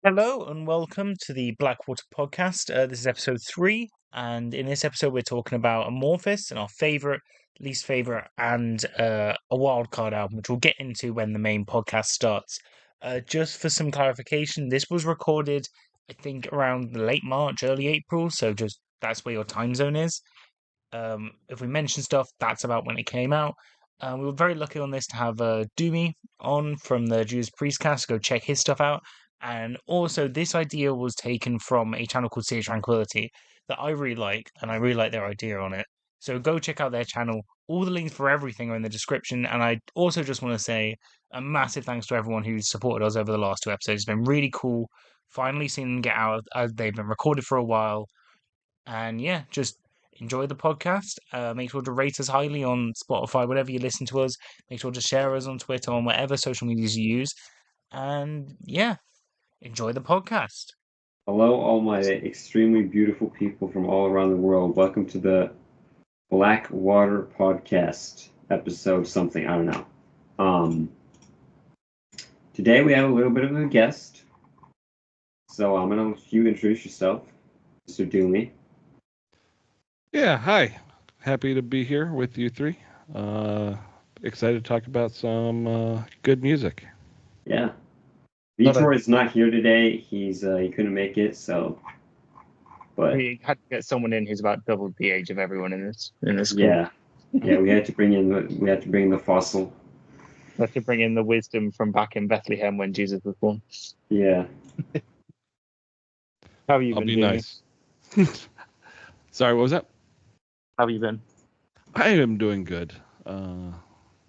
Hello and welcome to the Blackwater podcast. This is episode 3, and in this episode, we're talking about Amorphis and our favorite, least favorite, and a wildcard album, which we'll get into when the main podcast starts. Just for some clarification, this was recorded, I think, around late March, early April, so just that's where your time zone is. If we mention stuff, that's about when it came out. We were very lucky on this to have Doomy on from the Judas Priest cast. Go check his stuff out. And also, this idea was taken from a channel called Sea of Tranquility that I really like, and I really like their idea on it. So go check out their channel. All the links for everything are in the description. And I also just want to say a massive thanks to everyone who's supported us over the last 2 episodes. It's been really cool. Finally seeing them get out. They've been recorded for a while. And yeah, just enjoy the podcast. Make sure to rate us highly on Spotify, whatever you listen to us. Make sure to share us on Twitter, on whatever social medias you use. And yeah, enjoy the podcast. Hello, all my extremely beautiful people from all around the world. Welcome to the Blackwater podcast, episode something, I don't know. Today we have a little bit of a guest. So I'm going to let you introduce yourself, Mr. Doomy. Yeah, hi. Happy to be here with you three. Excited to talk about some good music. Yeah. Vitor is not here today. He couldn't make it, so. But we had to get someone in who's about double the age of everyone in this group. Yeah, we had to bring in the fossil. We had to bring in the wisdom from back in Bethlehem when Jesus was born. Yeah. How have you been? I'll be nice. Sorry, what was that? How have you been? I am doing good.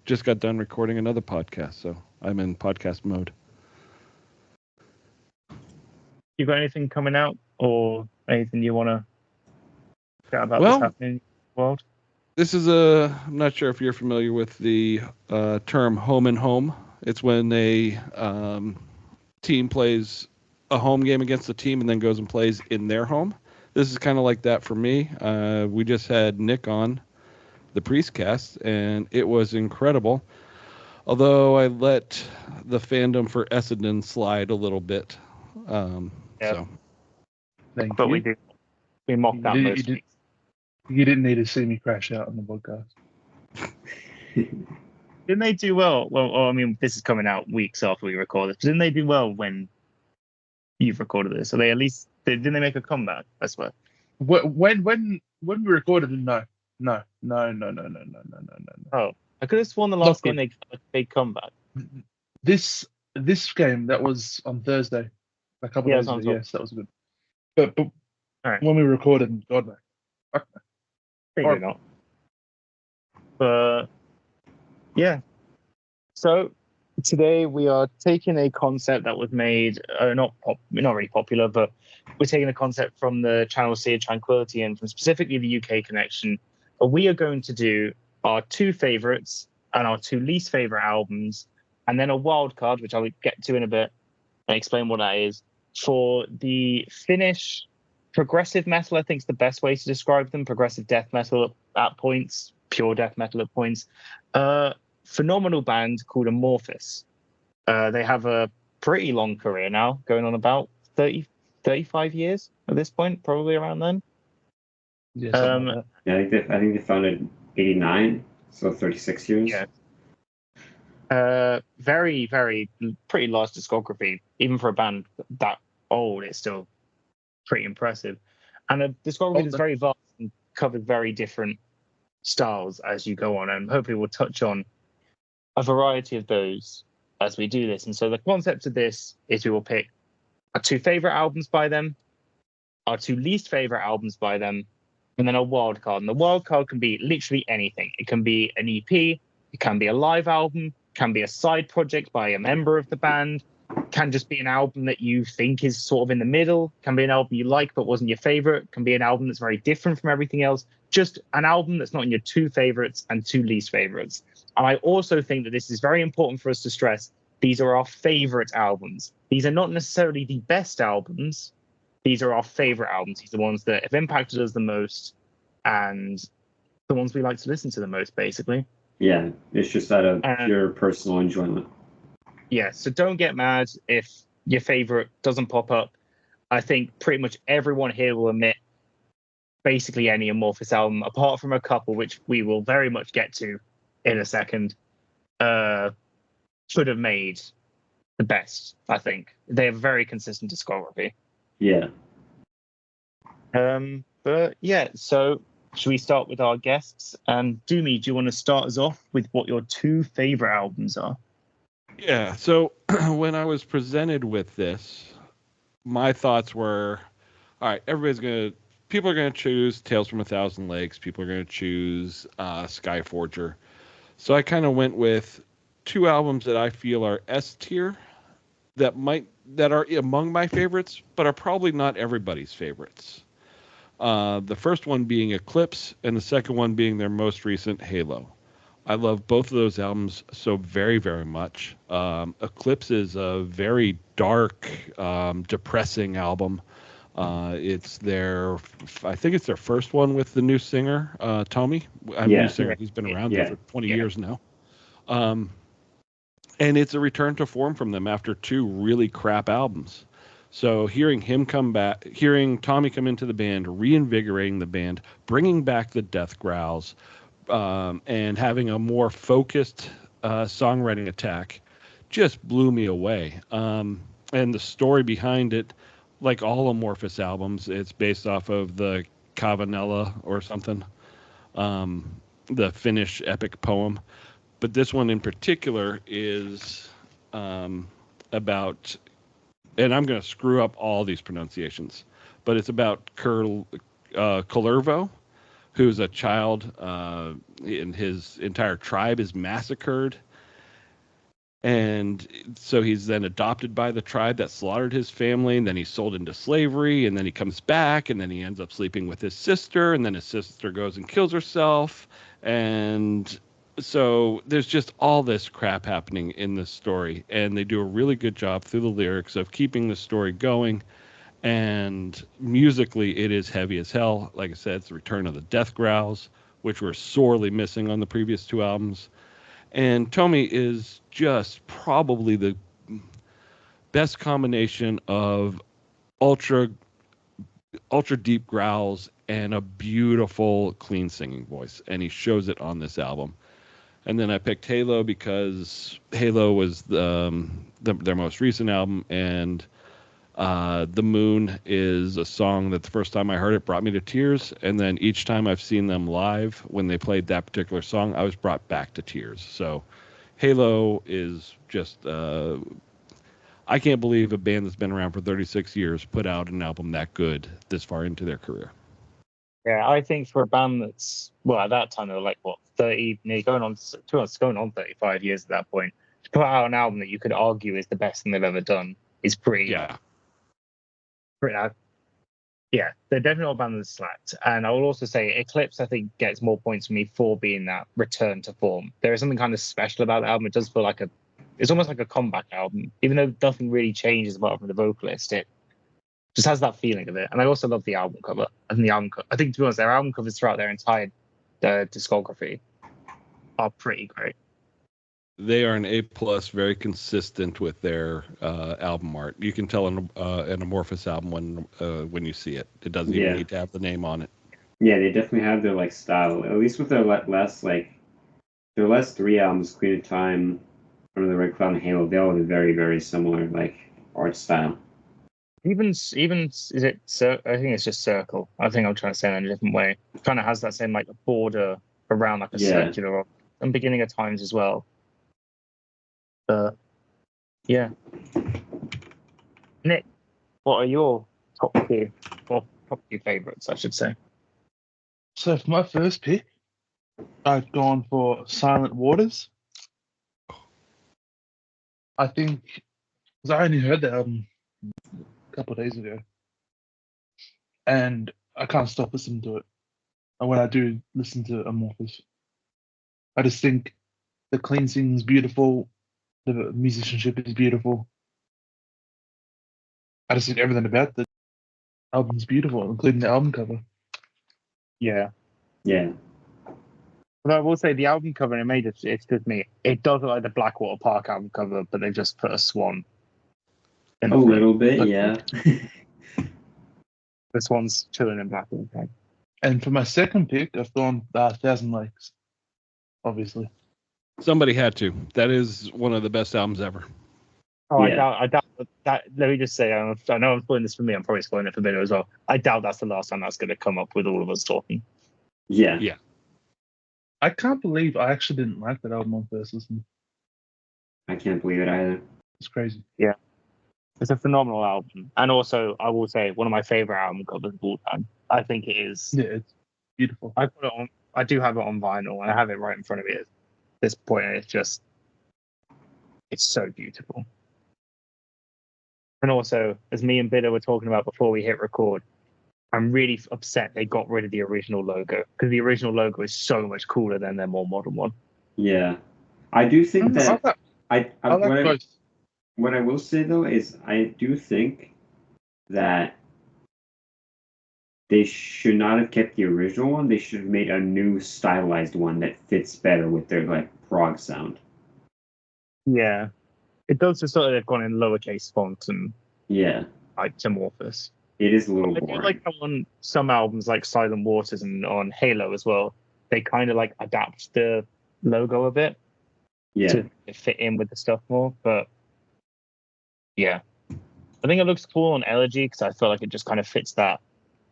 Just got done recording another podcast, so I'm in podcast mode. You got anything coming out or anything you want to chat about Well, that's happening in the world? This is I'm not sure if you're familiar with the term home and home. It's when a team plays a home game against a team and then goes and plays in their home. This is kind of like that for me. We just had Nick on the Priestcast, and it was incredible. Although I let the fandom for Essendon slide a little bit. So. Thank but you. we mocked that most weeks. You didn't need to see me crash out on the podcast. Didn't they do well? Well, I mean, this is coming out weeks after we record this. Didn't they do well when you've recorded this? So they at least didn't they make a comeback? I swear. When we recorded, no. Oh, I could have sworn the last game they got a big comeback. This game that was on Thursday, a couple of days ago. Yes, that was good. But right. When we recorded, God no. Maybe not. But yeah. So today we are taking a concept that was made not really popular, but we're taking a concept from the channel Sea of Tranquility and from specifically the UK connection. We are going to do our 2 favorites and our 2 least favorite albums, and then a wild card, which I'll get to in a bit and explain what that is, for the Finnish Progressive Metal. I think is the best way to describe them. Progressive death metal at points, pure death metal at points. Phenomenal band called Amorphis. They have a pretty long career now, going on about 30, 35 years at this point, probably around then. Yeah, like I think they founded in 89, so 36 years. Yeah. Very, very, pretty large discography. Even for a band that old, it's still pretty impressive. And a discography that's very vast and covers very different styles as you go on. And hopefully we'll touch on a variety of those as we do this. And so the concept of this is we will pick our 2 favorite albums by them, our 2 least favorite albums by them, and then a wild card. And the wild card can be literally anything. It can be an EP, it can be a live album, it can be a side project by a member of the band, it can just be an album that you think is sort of in the middle, it can be an album you like but wasn't your favorite, it can be an album that's very different from everything else, just an album that's not in your 2 favorites and 2 least favorites. And I also think that this is very important for us to stress. These are our favorite albums. These are not necessarily the best albums. These are our favorite albums. These are the ones that have impacted us the most and the ones we like to listen to the most, basically. Yeah, it's just out of pure personal enjoyment. Yeah, so don't get mad if your favorite doesn't pop up, I think pretty much everyone here will admit basically any Amorphis album, apart from a couple which we will very much get to in a second, should have made the best. I think they have very consistent discography. Yeah. But yeah, so should we start with our guests? Doomy, do you want to start us off with what your 2 favorite albums are? Yeah. So when I was presented with this, my thoughts were, all right, people are gonna choose Tales from a Thousand Lakes. People are gonna choose Skyforger. So I kind of went with 2 albums that I feel are S tier, that are among my favorites, but are probably not everybody's favorites. The first one being Eclipse, and the second one being their most recent Halo. I love both of those albums so very, very much. Eclipse is a very dark, depressing album. It's I think it's their first one with the new singer, Tommy. New singer. He's been around there for 20 years now. And it's a return to form from them after 2 really crap albums. So hearing Tommy come into the band, reinvigorating the band, bringing back the death growls, and having a more focused songwriting attack just blew me away. And the story behind it, like all Amorphis albums, it's based off of the Kavanella or something, the Finnish epic poem. But this one in particular is about, and I'm going to screw up all these pronunciations, but it's about Kullervo, who's a child, and his entire tribe is massacred. And so he's then adopted by the tribe that slaughtered his family, and then he's sold into slavery, and then he comes back, and then he ends up sleeping with his sister, and then his sister goes and kills herself. And so there's just all this crap happening in this story, and they do a really good job through the lyrics of keeping the story going. And musically, it is heavy as hell. Like I said, it's the return of the death growls, which were sorely missing on the previous 2 albums. And Tommy is just probably the best combination of ultra deep growls and a beautiful, clean singing voice. And he shows it on this album. And then I picked Halo because Halo was their most recent album, and The Moon is a song that the first time I heard it brought me to tears, and then each time I've seen them live, when they played that particular song, I was brought back to tears. So Halo is just, I can't believe a band that's been around for 36 years put out an album that good this far into their career. Yeah, I think for a band that's, well, at that time they were like, what, 30, going on 35 years at that point, to put out an album that you could argue is the best thing they've ever done is pretty. Yeah. Yeah, they're definitely not a band that's slacked. And I will also say Eclipse, I think, gets more points from me for being that return to form. There is something kind of special about the album. It does feel like it's almost like a comeback album. Even though nothing really changes apart from the vocalist, it just has that feeling of it. And I also love the album cover. I think, to be honest, their album covers throughout their entire discography are pretty great. They are an A+, very consistent with their album art. You can tell an Amorphis album when you see it. It doesn't even need to have the name on it. Yeah, they definitely have their style. At least with their last 3 albums, Queen of Time, Under the Red Cloud, and Halo, they all have a very, very similar art style. Even is it? I think it's just circle. I think I'm trying to say that in a different way. It kind of has that same border around a circular, and Beginning of Times as well. Yeah. Nick, what are your top 2 favorites, I should say? So for my first pick, I've gone for Silent Waters. I think, because I only heard the album a couple of days ago, and I can't stop listening to it. And when I do listen to Amorphis, I just think the clean singing is beautiful, the musicianship is beautiful. I just think everything about the album is beautiful, including the album cover. Yeah. Yeah. But I will say the album cover, it's with me. It does look like the Blackwater Park album cover, but they've just put a swan. A little bit, Like- yeah. This one's chilling in Blackwater. And for my second pick, I've gone 1,000 Lakes, obviously. Somebody had to. That is one of the best albums ever. Oh, Yeah. I doubt that. Let me just say, I know I'm spoiling this for me. I'm probably spoiling it for Bitter as well. I doubt that's the last time that's going to come up with all of us talking. Yeah. Yeah. I can't believe I actually didn't like that album on first listen. I can't believe it either. It's crazy. It's a phenomenal album, and also I will say one of my favorite album covers of all time. I think it is. Yeah, it's beautiful. I put it on. I do have it on vinyl, and I have it right in front of me at this point. And it's so beautiful. And also, as me and Bitter were talking about before we hit record, I'm really upset they got rid of the original logo because the original logo is so much cooler than their more modern one. Yeah. I do think that I like both. what I will say though is I do think that they should not have kept the original one. They should have made a new stylized one that fits better with their like prog sound. Yeah, it does just sort of they've gone in lowercase font and Yeah. like Amorphis. It is a little I do boring. like how on some albums like Silent Waters and on Halo as well, they kind of like adapt the logo a bit Yeah. to fit in with the stuff more. But yeah, I think it looks cool on Elegy because I feel like it just kind of fits that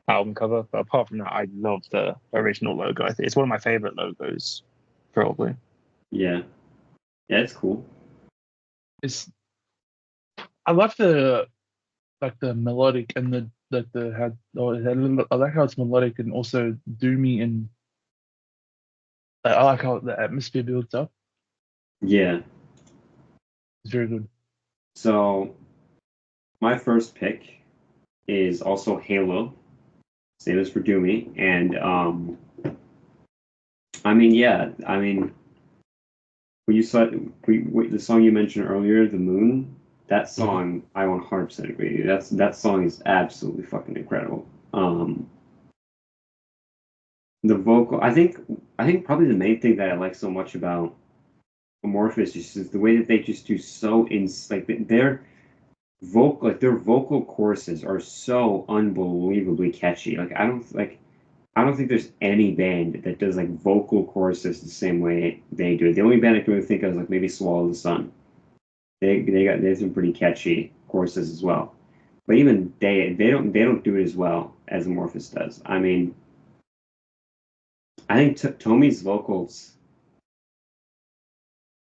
album cover. But apart from that, I love the original logo. I think it's one of my favorite logos, probably. Yeah. Yeah, it's cool. I love the melodic and the I like how it's melodic and also doomy, and I like how the atmosphere builds up. Yeah. It's very good. So my first pick is also Halo, same as for Doomy, and when you saw the song you mentioned earlier, "The Moon," that song I 100% agree. That song is absolutely fucking incredible. The vocal, I think probably the main thing that I like so much about Amorphis is the way that they just do so their vocal choruses are so unbelievably catchy. I don't think there's any band that does like vocal choruses the same way they do it. The only band I can really think of is like maybe Swallow the Sun. They have some pretty catchy choruses as well. But even they don't do it as well as Amorphis does. I mean, I think Tommy's vocals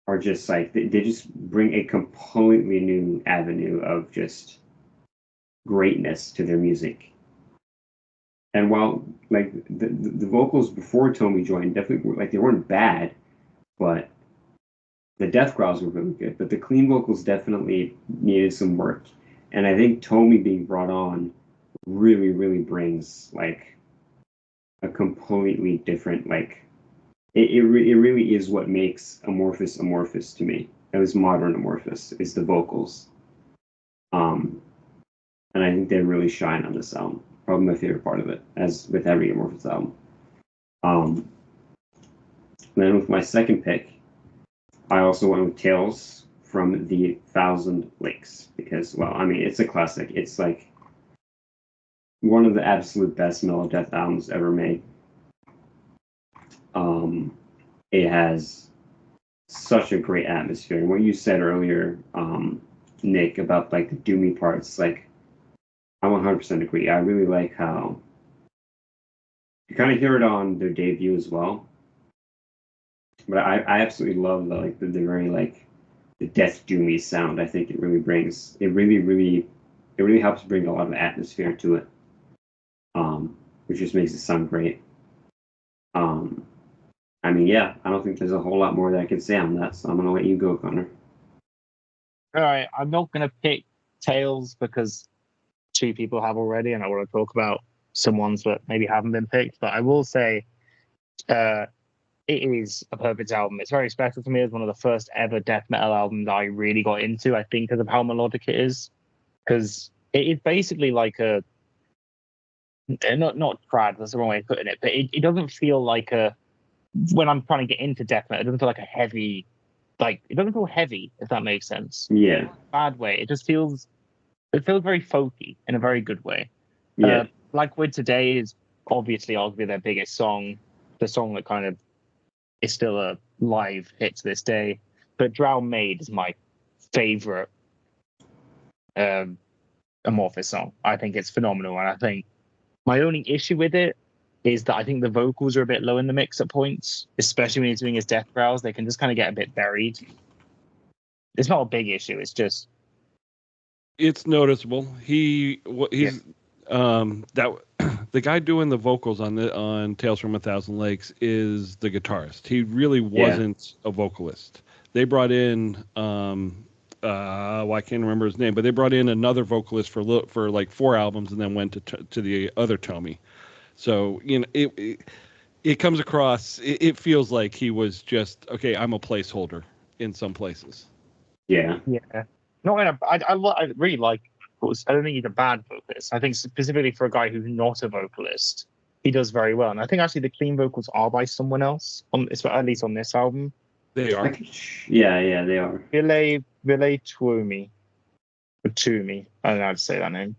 are just like they just bring a completely new avenue of just greatness to their music. And while like the vocals before Tommy joined definitely like they weren't bad, but the death growls were really good. But the clean vocals definitely needed some work. And I think Tommy being brought on really, really brings like a completely different like it really is what makes Amorphis to me. It was modern Amorphis is the vocals. And I think they really shine on this album. Probably my favorite part of it, as with every Amorphis album. Then with my second pick, I also went with Tales from the Thousand Lakes because, well, I mean, it's a classic. It's like one of the absolute best melodeath albums ever made. It has such a great atmosphere. And what you said earlier, Nick, about like the doomy parts, like I 100% agree. I really like how you kind of hear it on their debut as well. But I absolutely love the very like the death doomy sound. I think it really helps bring a lot of atmosphere to it, which just makes it sound great. I mean, yeah, I don't think there's a whole lot more that I can say on that, so I'm gonna let you go, Connor. All right, I'm not gonna pick Tails because two people have already, and I want to talk about some ones that maybe haven't been picked. But I will say, it is a perfect album. It's very special to me. It's one of the first ever death metal albums I really got into. I think because of how melodic it is, because it is basically like a not trad. That's the wrong way of putting it, but it doesn't feel like a when I'm trying to get into death metal. It doesn't feel like a heavy, like it doesn't feel heavy if that makes sense. Yeah, Bad way. It just feels It feels very folky in a very good way. Yeah. Blackwood Today is obviously arguably their biggest song, the song that kind of is still a live hit to this day. But Drown Maid is my favorite Amorphis song. I think it's phenomenal, and I think my only issue with it is that I think the vocals are a bit low in the mix at points, especially when he's doing his death growls. They can just kind of get a bit buried. It's not a big issue. It's just It's noticeable. He's that the guy doing the vocals on Tales from a Thousand Lakes is the guitarist. He really wasn't a vocalist. They brought in I can't remember his name, but they brought in another vocalist for like 4 albums and then went to the other Tommy. So it comes across. It feels like he was just okay. I'm a placeholder in some places. Yeah. not in a. I really like vocals. I don't think he's a bad vocalist. I think specifically for a guy who's not a vocalist, he does very well. And I think actually the clean vocals are by someone else at least on this album. They are. Yeah, they are. Ville Tuomi. Or Toomey. I don't know how to say that name.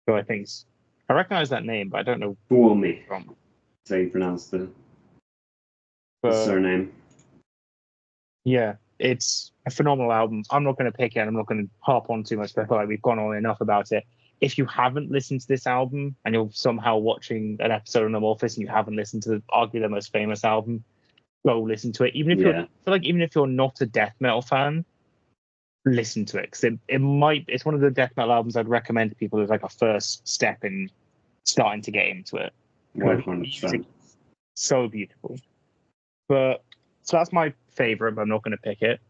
So I recognize that name, but I don't know. Tuomi. That's how you pronounce the surname. Yeah, it's a phenomenal album. I'm not going to pick it. I'm not going to harp on too much, but I feel like we've gone on enough about it. If you haven't listened to this album and you're somehow watching an episode of Amorphis and you haven't listened to arguably their most famous album, go listen to it. Even if you're not a death metal fan, listen to it, because it's one of the death metal albums I'd recommend to people as like a first step in starting to get into it. 100%. So beautiful. So that's my favorite, but I'm not going to pick it.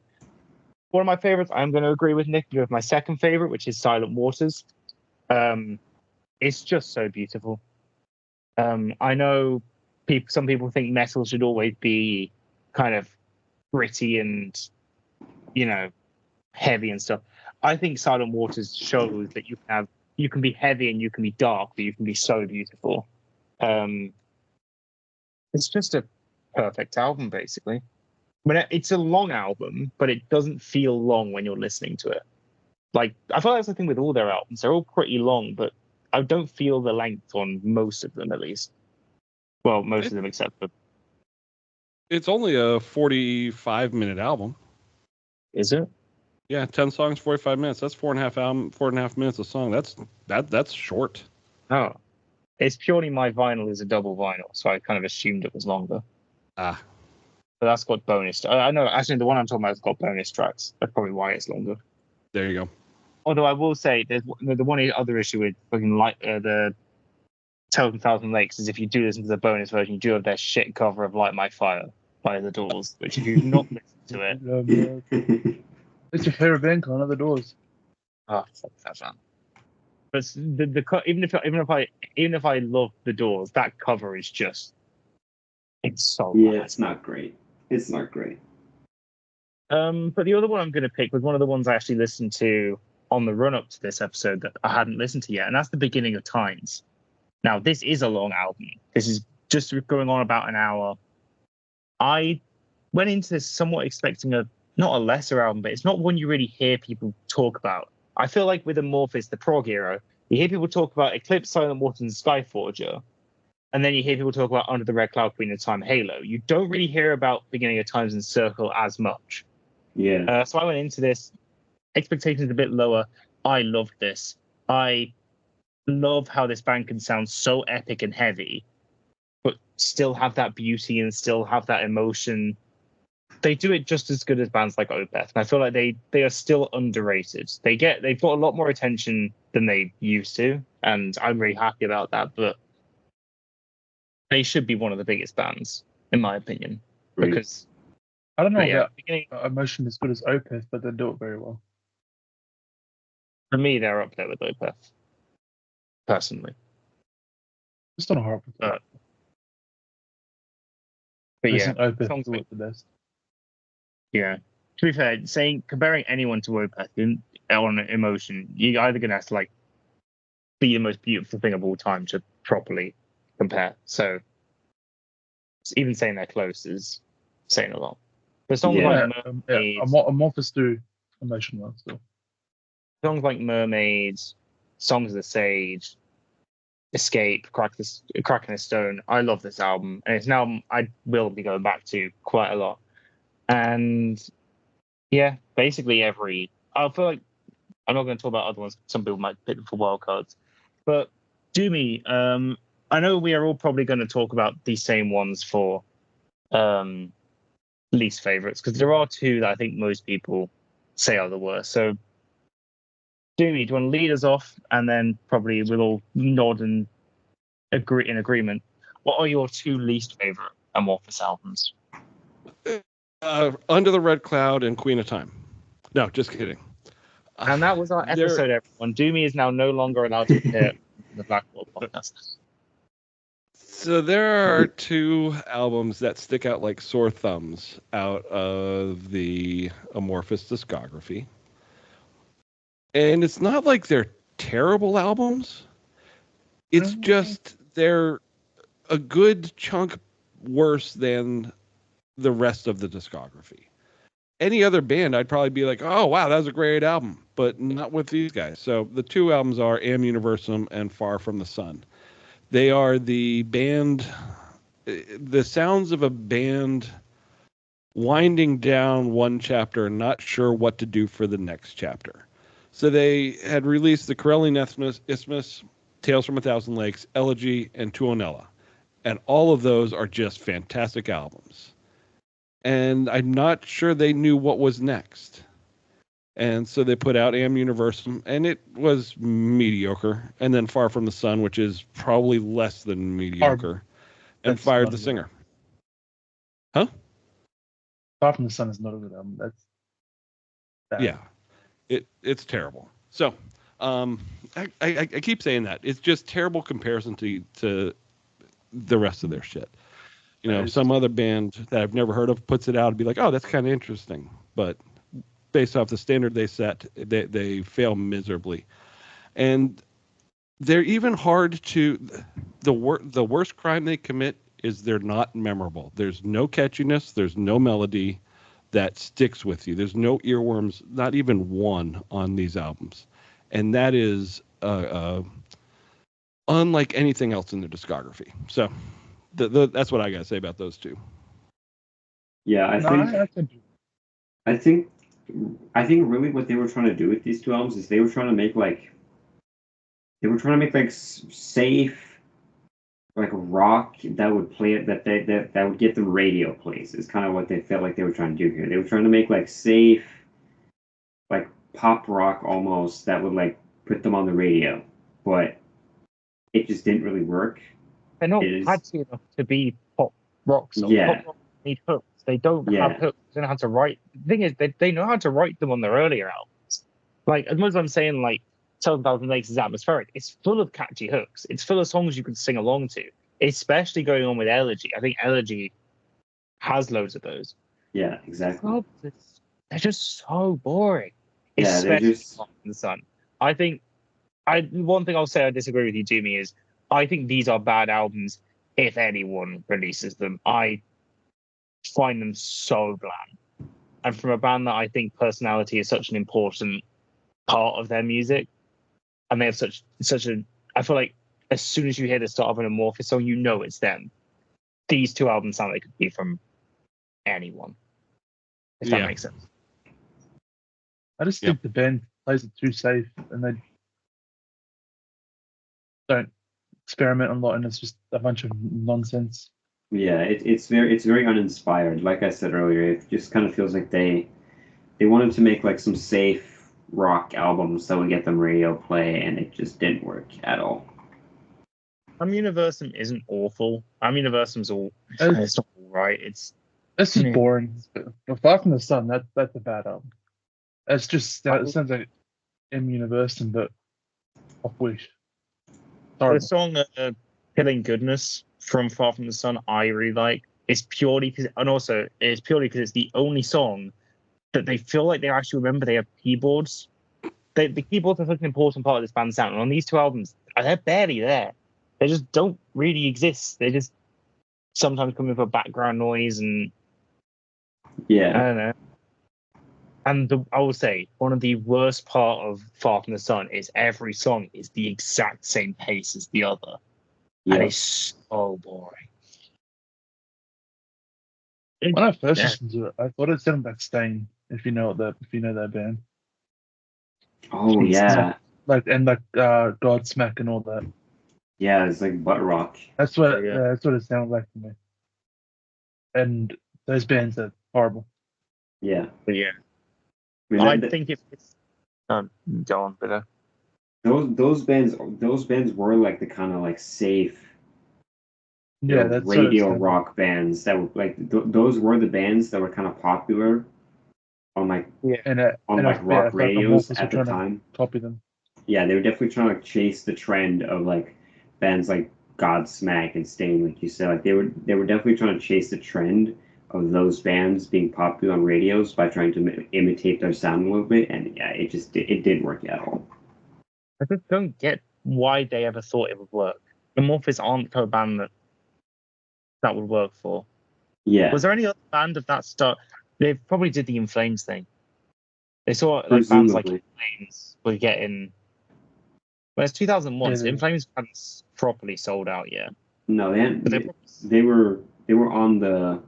One of my favorites, I'm going to agree with Nick with my second favorite, which is Silent Waters. It's just so beautiful. I know some people think metal should always be kind of gritty and, heavy and stuff. I think Silent Waters shows that you can be heavy and you can be dark, but you can be so beautiful. It's just a perfect album, basically. It's a long album, but it doesn't feel long when you're listening to it. Like, I feel like that's the thing with all their albums. They're all pretty long, but I don't feel the length on most of them, at least. Well, most of them except for... It's only a 45-minute album. Is it? Yeah, 10 songs, 45 minutes. That's 4.5 minutes a song. That's short. Oh. It's purely my vinyl is a double vinyl, so I kind of assumed it was longer. Ah. But that's got bonus. I know, actually, the one I'm talking about has got bonus tracks. That's probably why it's longer. There you go. Although I will say, there's the one other issue with fucking the Tales from Thousand Lakes is if you do listen to the bonus version, you do have their shit cover of Light My Fire by The Doors, which if you've not listened to it... It's your favorite band, Connor, The Doors. Oh, fuck that man. But even if I love The Doors, that cover is just... It's so bad. Yeah, it's not great. It's not great. But the other one I'm going to pick was one of the ones I actually listened to on the run-up to this episode that I hadn't listened to yet, and that's The Beginning of Times. Now, this is a long album. This is just going on about an hour. I went into this somewhat expecting not a lesser album, but it's not one you really hear people talk about. I feel like with Amorphis, the prog era, you hear people talk about Eclipse, Silent Waters, and Skyforger, and then you hear people talk about Under the Red Cloud, Queen of Time, Halo. You don't really hear about Beginning of Times and Circle as much. Yeah. So I went into this, expectations a bit lower. I loved this. I love how this band can sound so epic and heavy, but still have that beauty and still have that emotion. They do it just as good as bands like Opeth. And I feel like they are still underrated. They've got a lot more attention than they used to, and I'm really happy about that. But they should be one of the biggest bands, in my opinion. Right. Because I don't know about emotion as good as Opeth, but they do it very well. For me, they're up there with Opeth, personally. It's not a horrible thing. But yeah, Opeth do it the best. Yeah. To be fair, comparing anyone to Opeth on emotion, you're either going to have to be the most beautiful thing of all time to properly compare. So even saying they're close is saying a lot. But songs like Amorphis do emotion well still. songs like Mermaid, Songs of the Sage, Escape, Cracking a Stone. I love this album, and it's an album I will be going back to quite a lot. And yeah, basically I feel like I'm not going to talk about other ones. Some people might pick them for wild cards, but Doomy, I know we are all probably going to talk about these same ones for least favorites, because there are two that I think most people say are the worst. So, Doomy, do you want to lead us off, and then probably we'll all nod and agree in agreement? What are your two least favorite Amorphis albums? Under the Red Cloud and Queen of Time. No, just kidding. And that was our episode, everyone. Doomy is now no longer allowed to appear in the Blackwater podcast. So there are two albums that stick out like sore thumbs out of the Amorphis discography. And it's not like they're terrible albums. It's just they're a good chunk worse than the rest of the discography. Any other band, I'd probably be like, oh, wow, that was a great album. But not with these guys. So the two albums are Am Universum and Far From the Sun. They are the sounds of a band winding down one chapter and not sure what to do for the next chapter. So they had released the Corellian Isthmus, Tales from a Thousand Lakes, Elegy, and Tuonela. And all of those are just fantastic albums. And I'm not sure they knew what was next. And so they put out Am Universum, and it was mediocre. And then Far From the Sun, which is probably less than mediocre, and fired the singer. Huh? Far From the Sun is not a good album. That's bad. Yeah, it's terrible. So I keep saying that. It's just terrible comparison to the rest of their shit. You know, some other band that I've never heard of puts it out and be like, oh, that's kind of interesting. But based off the standard they set, they fail miserably. And they're even hard to... The worst crime they commit is they're not memorable. There's no catchiness. There's no melody that sticks with you. There's no earworms, not even one on these albums. And that is unlike anything else in their discography. So that's what I got to say about those two. Yeah, I think really what they were trying to do with these two albums is they were trying to make safe, like rock that would play it, that would get them radio plays, is kind of what they felt like they were trying to do here. They were trying to make like safe, like pop rock almost, that would like put them on the radio, but it just didn't really work. They're not catchy enough to be pop rock songs. Yeah. Pop rock need hooks. They don't have hooks. They don't know how to write. The thing is, they know how to write them on their earlier albums. Like, as much as I'm saying, like, 7,000 Lakes is atmospheric, it's full of catchy hooks. It's full of songs you can sing along to, especially going on with Elegy. I think Elegy has loads of those. Yeah, exactly. Oh, they're just so boring. Yeah, they're just... in the Sun. I think, one thing I'll say I disagree with you, Jimmy, is I think these are bad albums if anyone releases them. I find them so bland. And from a band that I think personality is such an important part of their music, and they have such a... I feel like as soon as you hear the start of an Amorphis song, you know it's them. These two albums sound like they could be from anyone. If that makes sense. I just think the band plays it too safe, and they don't experiment a lot, and it's just a bunch of nonsense. Yeah, it's very uninspired. Like I said earlier, it just kind of feels like they wanted to make like some safe rock albums that would get them radio play, and it just didn't work at all. Universum isn't awful. Universum's it's not all right. It's just boring. But Far From the Sun, that's a bad album. It's just it sounds like Am Universum, but off Wish. The song "Killing Goodness" from Far From the Sun I really like. It's purely because it's the only song that they feel like they actually remember they have keyboards. The keyboards are such an important part of this band's sound. And on these two albums, they're barely there. They just don't really exist. They just sometimes come in for background noise, and I don't know. And I will say, one of the worst part of Far From the Sun is every song is the exact same pace as the other. And Yeah. it's so boring. When I first Yeah. listened to it, I thought it sounded like Stain. If you know that band, Oh Jesus. yeah. like Godsmack and all that. Yeah, it's like butt rock. That's what Yeah. that's what it sounded like to me. And those bands are horrible. Yeah. But yeah. I mean, I that- think if it's go on, but those bands were like the kind of like safe, Yeah, know, that's what it radio sounded like. rock bands that were like those were the bands that were kind of popular on like And on and like I rock felt like radios Amorphis were at the trying to time. copy them. Yeah, they were definitely trying to chase the trend of like bands like Godsmack and Stain, like you said. Like they were definitely trying to chase the trend of those bands being popular on radios by trying to imitate their sound a little bit, and yeah, it didn't work at all. I just don't get why they ever thought it would work. The Amorphis aren't a band that would work for. Yeah, Was there any other band of that start? They probably did the In Flames thing. They saw like bands like In presumably. Flames were getting. Well, it's 2001, Yeah, so In Flames hadn't properly sold out yet. No, But they were on the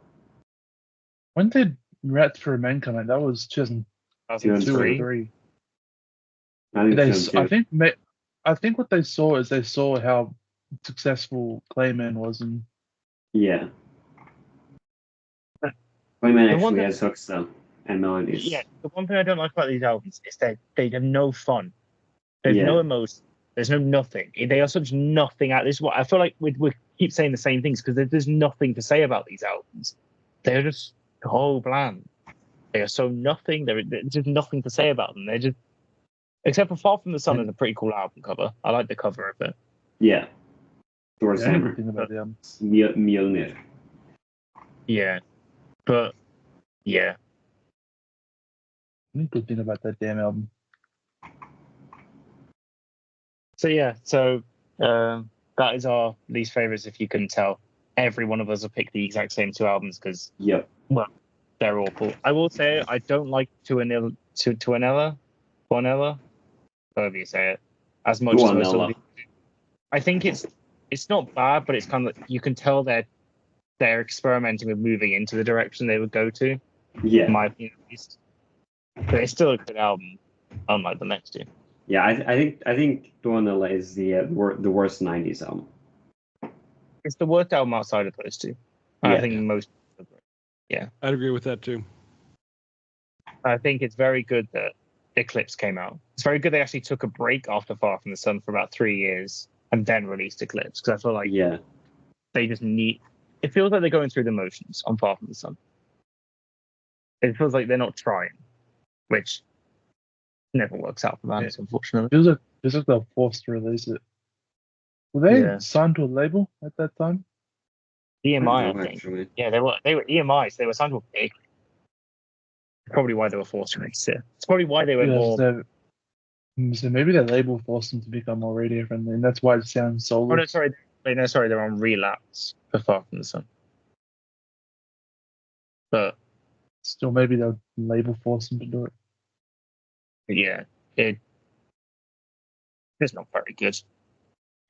When did Rats for Men come out? That was 2002 or 2003. 3. I think They, so I too. think, I think what they saw how successful Clayman was, and Yeah, Clayman The one actually that- has hooks though and melodies. Yeah, the one thing I don't like about these albums is that they have no fun. There's Yeah. no emotion. There's no nothing. They are such nothing. This is what I feel like we keep saying the same things because there's nothing to say about these albums. They're just so bland. They are so nothing. There's just nothing to say about them. They're just, except for Far From the Sun is a pretty cool album cover. I like the cover of it. Yeah. Thor's the only hammer. good thing about the album. Mjolnir. Yeah, but yeah, The only good thing about that damn album. so that is our least favorites. If you couldn't tell, every one of us have picked the exact same two albums because Yep. they're awful. I will say I don't like Tuanella, however you say it, as much as most Tuanella. of the. I think it's not bad, but it's kind of you can tell they're experimenting with moving into the direction they would go to. Yeah. In my opinion, at least. But it's still a good album, unlike the next two. Yeah, I think Tuanella is the worst '90s album. It's the worst album outside of those two. Yeah. I think most. I'd agree with that too. I think it's very good that Eclipse came out. It's very good they actually took a break after Far From the Sun for about 3 years and then released Eclipse because I feel like Yeah. they just need. It feels like they're going through the motions on Far From the Sun. It feels like they're not trying, which never works out for bands, unfortunately. Feels like they're forced to release it. Were they Yeah. signed to a label at that time? EMI, know, I think. actually. Yeah, they were EMIs. They were signed to a big. Probably why they were forced to release it. It's probably why they went more. So maybe their label forced them to become more radio friendly, and that's why it sounds so. Oh no, sorry. They're on Relapse for Far From the Sun. But Still, maybe the label forced them to do it. yeah, it's not very good.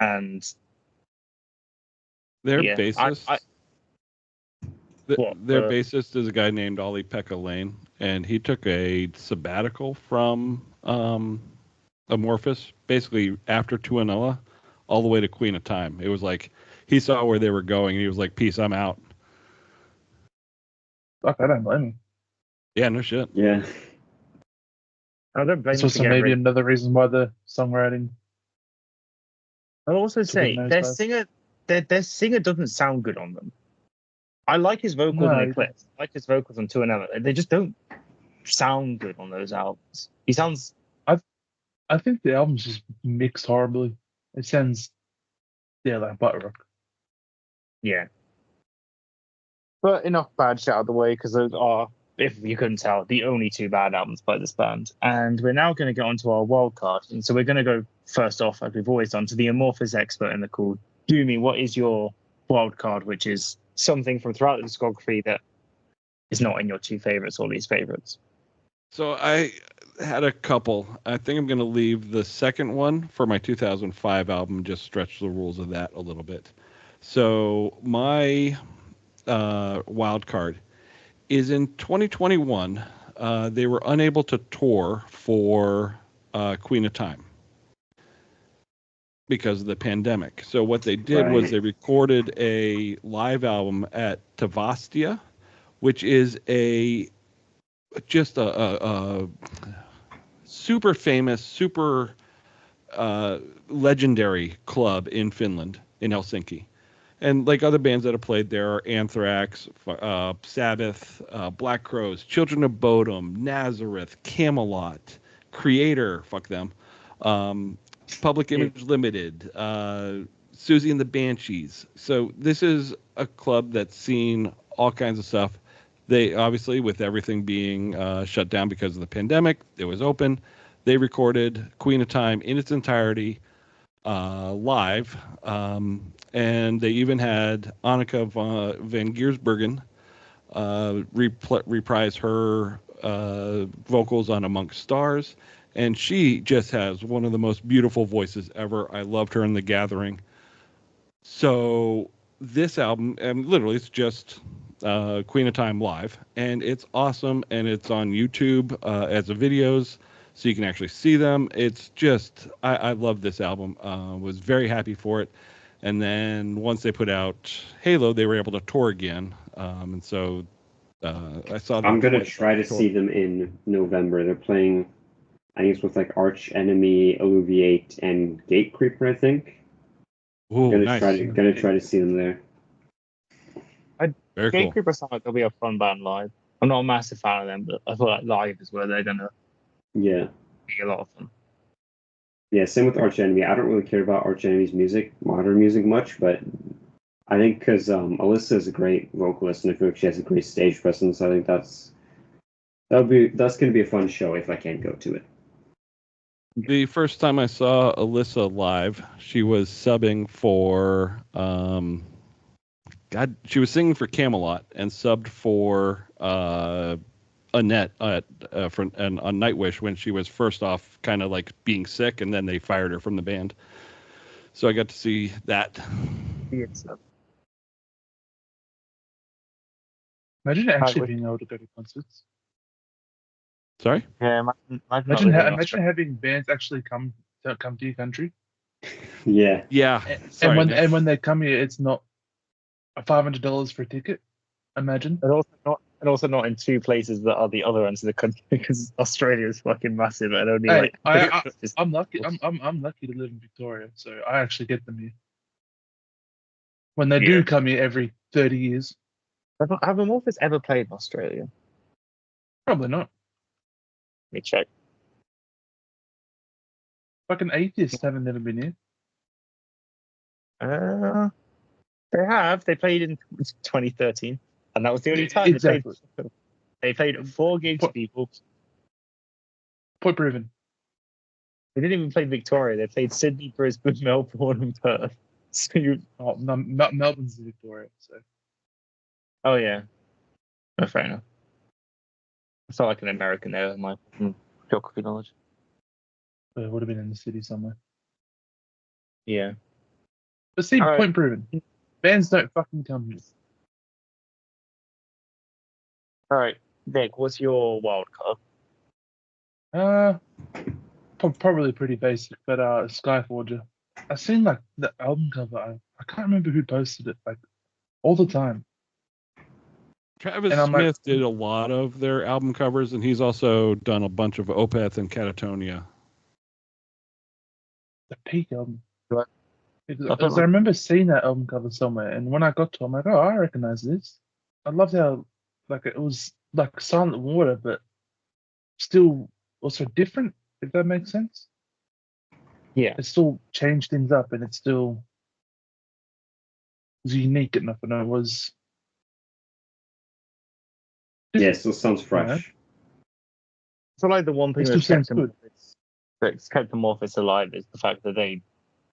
And Their yeah, bassist, What, their bassist is a guy named Ollie Pekka Lane, and he took a sabbatical from Amorphis, basically after Tuanella, all the way to Queen of Time. It was like he saw where they were going, and he was like, "Peace, I'm out." Fuck, I don't blame him. Yeah, no shit. Yeah. I don't blame It's them also for getting maybe rid. another reason why the songwriting. I'll also took a say nosedive. their singer doesn't sound good on them. I like his vocals No, on he Eclipse. I like his vocals on Tuanella. They just don't sound good on those albums. He sounds. I think the album's just mixed horribly. It sounds, like butt rock. Yeah. But enough bad shit out of the way because those are, if you couldn't tell, the only two bad albums by this band. And we're now going to get onto our wild card. And so we're going to go first off, as we've always done, to the Amorphis expert in the call. Doomy, what is your wild card, which is something from throughout the discography that is not in your two favorites or least favorites? So I had a couple. I think I'm going to leave the second one for my 2005 album, just stretch the rules of that a little bit. So my wild card is in 2021. They were unable to tour for Queen of Time because of the pandemic. So what they did was Right. they recorded a live album at Tavastia, which is just a super famous, super legendary club in Finland, in Helsinki. And like other bands that have played there are Anthrax, Sabbath, Black Crowes, Children of Bodom, Nazareth, Camelot, Creator, fuck them, Public Image Limited, Susie and the Banshees. So this is a club that's seen all kinds of stuff. They obviously, with everything being shut down because of the pandemic, it was open. They recorded Queen of Time in its entirety live, and they even had Annika van Giersbergen reprise her vocals on Amongst Stars, and she just has one of the most beautiful voices ever. I loved her in The Gathering. So this album, and literally, it's just Queen of Time live, and it's awesome, and it's on YouTube as a videos, so you can actually see them. It's just, I love this album. Was very happy for it, and then once they put out Halo, they were able to tour again, and so I saw them. I'm gonna twice try on to tour. see them in November. They're playing, I think it's with like Arch Enemy, Illuviate, and Gate Creeper. I think. Ooh, Gonna nice, try to see them there. very cool. Gatekeeper sound like they'll be a fun band live. I'm not a massive fan of them, but I feel like live is where they're gonna Yeah, be a lot of fun. yeah. Same with Arch Enemy. I don't really care about Arch Enemy's music, modern music much, but I think because Alyssa is a great vocalist and I feel like she has a great stage presence. I think that's gonna be a fun show if I can go to it. The first time I saw Alyssa live, she was subbing for God, she was singing for Camelot and subbed for Annette on Nightwish when she was first off kind of like being sick, and then they fired her from the band. So I got to see that. It's Imagine actually would- being able to go to concerts. Sorry? yeah, imagine Imagine, not living in imagine having bands actually come to your country, Yeah, Yeah. Sorry, and when Nick. and when they come here, it's not $500 for a ticket. Imagine. and also not in two places that are the other ends of the country because Australia is fucking massive and only Hey, like I'm lucky. I'm lucky to live in Victoria, so I actually get them here. When they Yeah. do come here every 30 years, Have Amorphis ever played in Australia? Let probably not. me check. Fucking atheists haven't never been here. They have. They played in 2013, and that was the only time Exactly. they played 4 gigs. Point- People. Point proven. They didn't even play Victoria. They played Sydney, Brisbane, Melbourne, and Perth. So Oh, no, Melbourne's in Victoria, so oh yeah, no, fair enough. I felt like an American there with my geography knowledge. it would have been in the city somewhere. Yeah. But see, All right. point proven. Bands don't fucking come here. All right, Nick, what's your wild card? Probably pretty basic, but Skyforger. I've seen like the album cover. I can't remember who posted it, like all the time. Travis And I'm like- Smith did a lot of their album covers, and he's also done a bunch of Opeth and Catatonia. The Peak album. Right. Because I remember seeing that album cover somewhere, and when I got to it, I'm like, oh, I recognize this. I loved how like it was like Silent Water, but still also different, if that makes sense. Yeah. It still changed things up, and it still was unique enough, and it was. yeah. It still sounds fresh. I feel like the one thing It still sounds good. that's kept Amorphis alive is the fact that they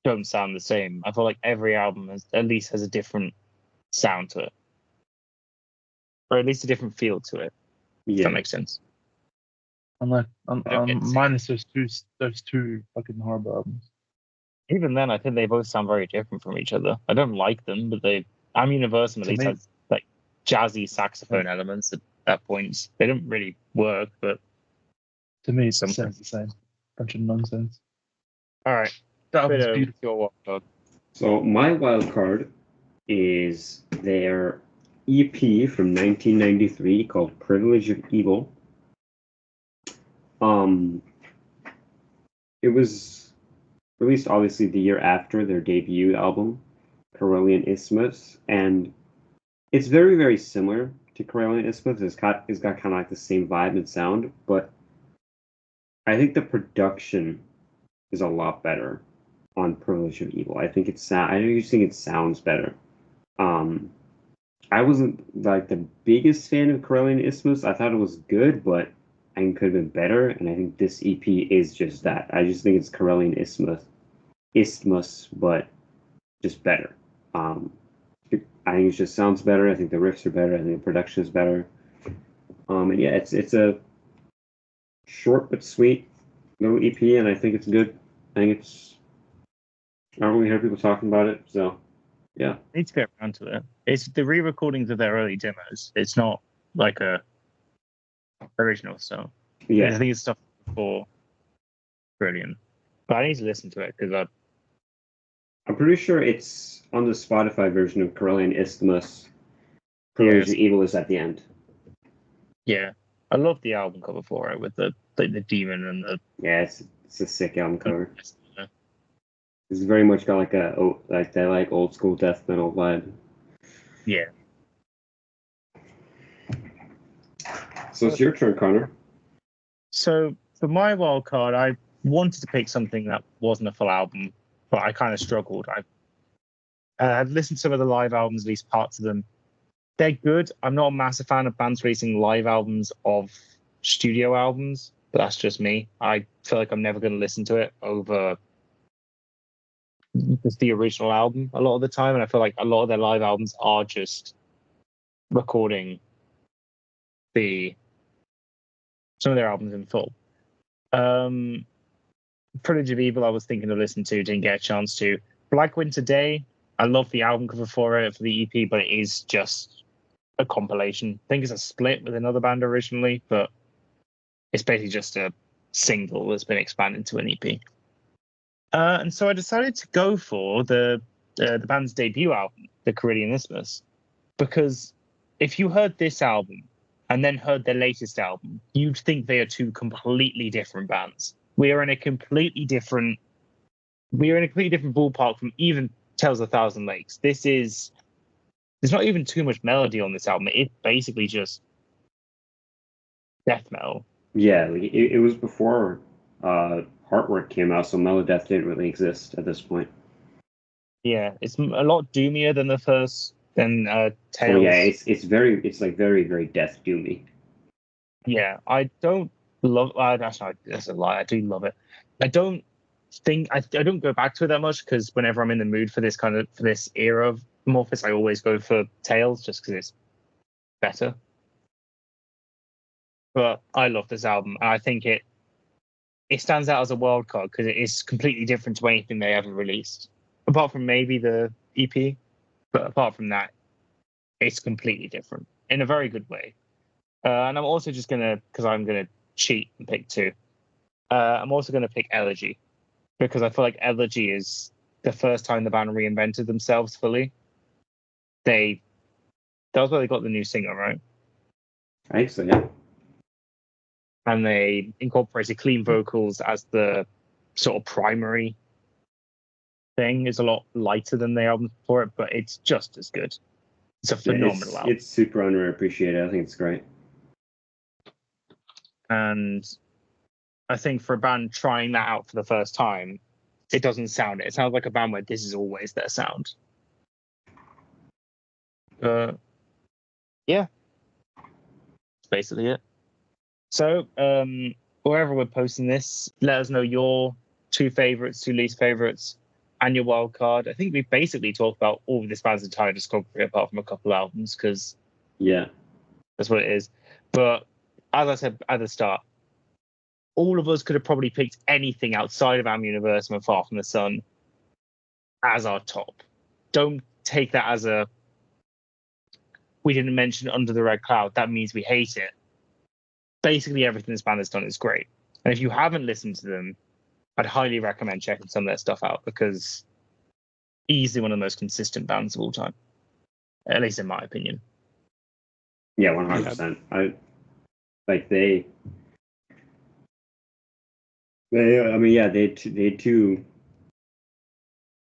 don't sound the same. I feel like every album at least has a different sound to it, or at least a different feel to it. If Yeah, that makes sense. Minus those two fucking horrible albums. Even then, I think they both sound very different from each other. I don't like them, but Universum at To least me- has like jazzy saxophone elements at points. They don't really work, but To me, it Something. sounds the same. Bunch of nonsense. all right. That album's Bit of beautiful. your wild card. So my wild card is their EP from 1993 called "Privilege of Evil." It was released obviously the year after their debut album, Carolean Isthmus, and it's very, very similar to Carolean Isthmus. It's got kind of like the same vibe and sound, but I think the production is a lot better on Privilege of Evil. I think I just think it sounds better. I wasn't like the biggest fan of Carolean Isthmus. I thought it was good, but I think it could have been better. And I think this EP is just that. I just think it's Carolean Isthmus, but just better. I think it just sounds better. I think the riffs are better. I think the production is better. And yeah, it's a short but sweet little EP, and I think it's good. I don't really hear people talking about it, so yeah. I need to get around to it. It's the re-recordings of their early demos. It's not like a original stuff. I Yeah, think it's stuff before. Brilliant. But I need to listen to it because I'm pretty sure it's on the Spotify version of Carolean Isthmus. Privilege of Evil is at the end. I love the album cover for it with the demon and the Yeah, it's a sick album cover. It's very much got like old school death metal vibe. Yeah. So it's your turn, Connor. So for my wild card, I wanted to pick something that wasn't a full album, but I kind of struggled. I've listened to some of the live albums, at least parts of them. They're good. I'm not a massive fan of bands releasing live albums of studio albums, but that's just me. I feel like I'm never going to listen to it over just the original album a lot of the time, and I feel like a lot of their live albums are just recording some of their albums in full. Privilege of Evil I was thinking to listen to, didn't get a chance to. Black Winter Day, I love the album cover for the EP, but it is just a compilation. I think it's a split with another band originally, but it's basically just a single that's been expanded to an EP. And so I decided to go for the band's debut album, the Carolean Isthmus, because if you heard this album and then heard their latest album, you'd think they are two completely different bands. We are in a completely different ballpark from even Tales of a Thousand Lakes. There's not even too much melody on this album. It's basically just death metal. Yeah, like it was before Heartwork came out, so Melodeath didn't really exist at this point. Yeah, it's a lot doomier than the first Tales. Oh yeah, it's like very, very death doomy. Yeah, I don't love. That's a lie. I do love it. I don't go back to it that much because whenever I'm in the mood for this era of Amorphis, I always go for Tales just because it's better. But I love this album, and I think it stands out as a wild card because it is completely different to anything they ever released, apart from maybe the EP. But apart from that, it's completely different in a very good way. And I'm also just because I'm gonna cheat and pick two. I'm also gonna pick Elegy because I feel like Elegy is the first time the band reinvented themselves fully. That was where they got the new singer, right? I think so, yeah. And they incorporated clean vocals as the sort of primary thing. It's a lot lighter than the album before it, but it's just as good. It's a phenomenal album. It's super underappreciated. I think it's great. And I think for a band trying that out for the first time, it doesn't sound it. It sounds like a band where this is always their sound. Yeah. That's basically it. So, wherever we're posting this, let us know your two favorites, two least favorites, and your wild card. I think we basically talked about all of this band's entire discography apart from a couple albums because yeah, that's what it is. But as I said at the start, all of us could have probably picked anything outside of Am Universum and Far From the Sun as our top. Don't take that as a we didn't mention Under the Red Cloud, that means we hate it. Basically, everything this band has done is great. And if you haven't listened to them, I'd highly recommend checking some of their stuff out, because easily one of the most consistent bands of all time, at least in my opinion. Yeah, 100%. They I mean, yeah, they had two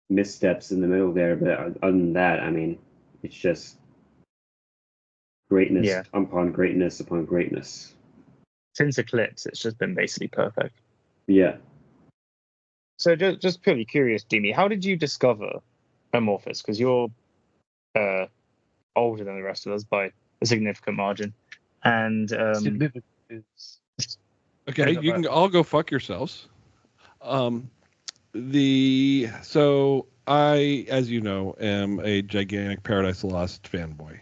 missteps in the middle there, but other than that, I mean, it's just greatness upon greatness upon greatness. Since Eclipse, it's just been basically perfect. Yeah. So just purely curious, Doomy, how did you discover Amorphis? Because you're older than the rest of us by a significant margin. And Significant is Okay, you can all go fuck yourselves. So I, as you know, am a gigantic Paradise Lost fanboy.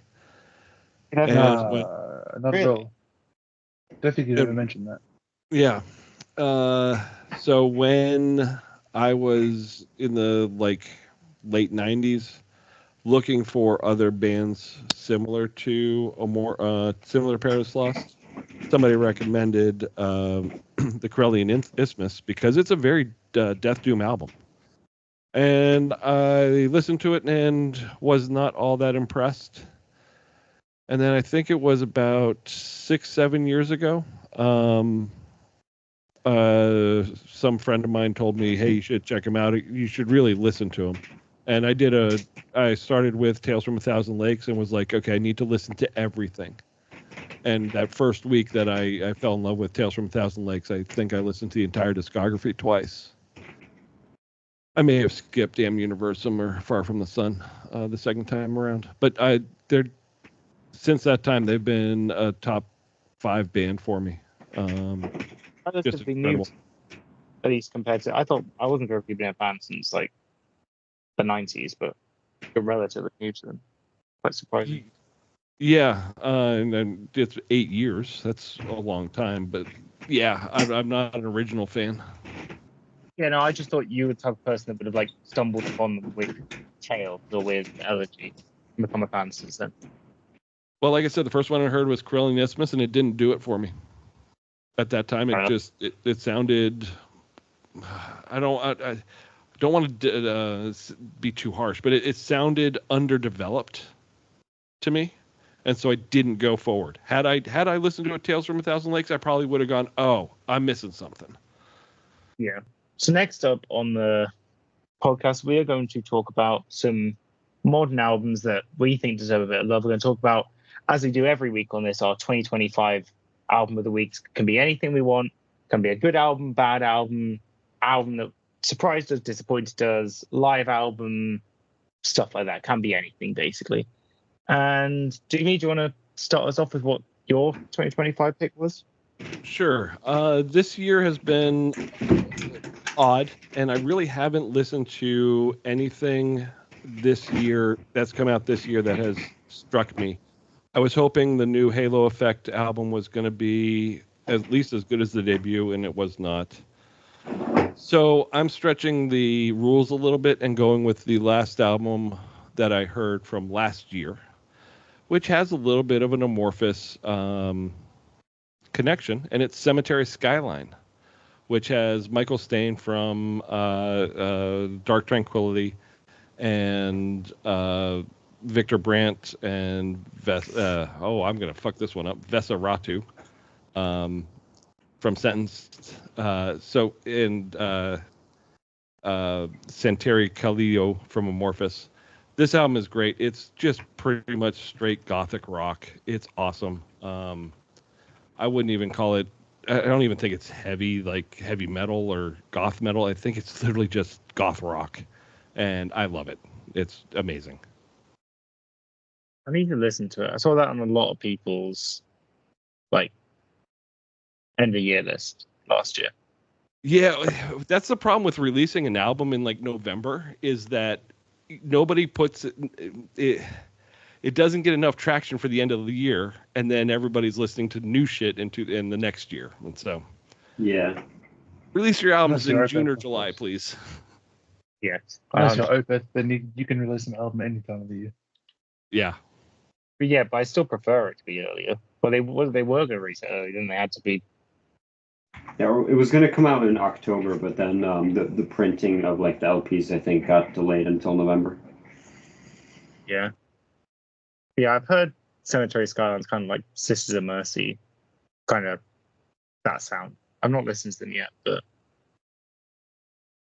not at all. Don't think you ever mentioned that. Yeah. So when I was in the late 90s looking for other bands similar to similar Paradise Lost, somebody recommended the Corellian Isthmus because it's a very Death Doom album. And I listened to it and was not all that impressed. And then I think it was about 6-7 years ago, some friend of mine told me, hey, you should check him out. You should really listen to him. And I started with Tales from a Thousand Lakes and was like, okay, I need to listen to everything. And that first week that I fell in love with Tales from a Thousand Lakes, I think I listened to the entire discography twice. I may have skipped Am Universum or Far From the Sun the second time around. But since that time, they've been a top 5 band for me. Relatively new, at least compared to. I wasn't sure if you've been a fan since like the 90s, but you're relatively new to them. Quite surprising. Yeah, and then it's 8 years. That's a long time, but yeah, I'm not an original fan. Yeah, no, I just thought you were the type of person that would have like stumbled upon them with Tales or with Elegy and become a fan since then. Well, like I said, the first one I heard was Corellian Isthmus, and it didn't do it for me. At that time, it sounded. I don't want to be too harsh, but it sounded underdeveloped to me, and so I didn't go forward. Had I listened to Tales from a Thousand Lakes, I probably would have gone, oh, I'm missing something. Yeah. So next up on the podcast, we are going to talk about some modern albums that we think deserve a bit of love. We're going to talk about, as we do every week on this, our 2025 album of the week. Can be anything we want. Can be a good album, bad album that surprised us, disappointed us, live album, stuff like that. Can be anything, basically. And Jimmy, do you want to start us off with what your 2025 pick was? Sure. This year has been odd, and I really haven't listened to anything this year that's come out this year that has struck me. I was hoping the new Halo Effect album was going to be at least as good as the debut, and it was not. So I'm stretching the rules a little bit and going with the last album that I heard from last year, which has a little bit of an Amorphis connection, and it's Cemetery Skyline, which has Michael Stein from Dark Tranquillity and Victor Brandt and I'm going to fuck this one up, Vesa Ratu from Sentenced. Santeri Kallio from Amorphis. This album is great. It's just pretty much straight gothic rock. It's awesome. I wouldn't even call it, I don't even think it's heavy metal or goth metal. I think it's literally just goth rock, and I love it. It's amazing. I need to listen to it. I saw that on a lot of people's end of year list last year. Yeah, that's the problem with releasing an album in November, is that nobody puts it. It doesn't get enough traction for the end of the year, and then everybody's listening to new shit in the next year, and so Yeah. Release your albums Unless you're in June or Opeth, of July, course. please. Yes. Unless you're Opeth, then you can release an album any time of the year. Yeah. But I still prefer it to be earlier. Well, they were going to release it earlier, then they had to be. Yeah, it was going to come out in October, but then the printing of like the LPs, I think, got delayed until November. Yeah. Yeah, I've heard Cemetery Skylines kind of like Sisters of Mercy, kind of that sound. I've not listened to them yet, but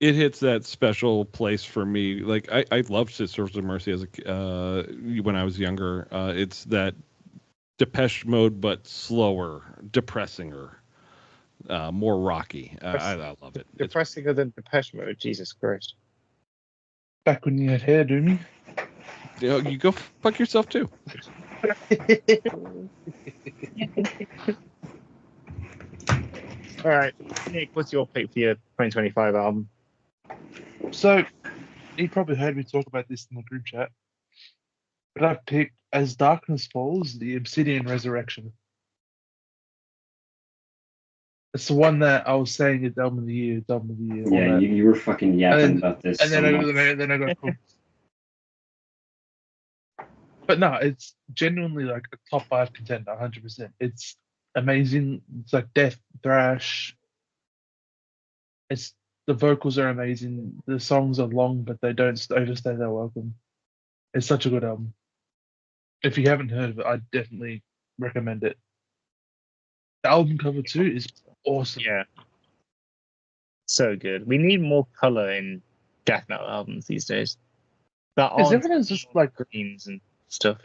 It hits that special place for me. Like I loved Sisters of Mercy as when I was younger. It's that Depeche Mode, but slower, depressinger, more rocky. I love it. It's, depressinger than Depeche Mode. Jesus Christ. Back when you had hair, Doomy. you go fuck yourself too. All right, Nick, what's your pick for your 2025 album? So, you probably heard me talk about this in the group chat, but I've picked As Darkness Falls, the Obsidian Resurrection. It's the one that I was saying is album of the year, album of the year. all Yeah, that. you were fucking yapping about this And so then, much. then I got cooked. But no, it's genuinely like a top 5 contender, 100%. It's amazing. It's like death thrash. The vocals are amazing. The songs are long, but they don't overstay their welcome. It's such a good album. If you haven't heard of it, I definitely recommend it. The album cover too is awesome. Yeah. So good. We need more color in death metal albums these days. That Because aren't everything's just like greens and stuff.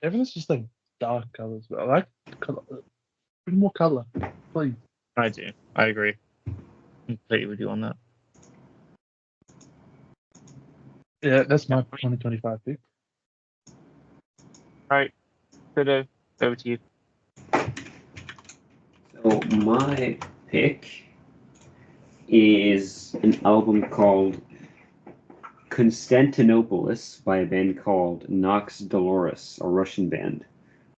everything's just like dark colors. But I like color. Bring more color, please. I do. I agree. Completely with you on that. Yeah, that's my 2025 pick. Right. Kudo, over to you. So my pick is an album called Constantinopolis by a band called Nox Dolores, a Russian band.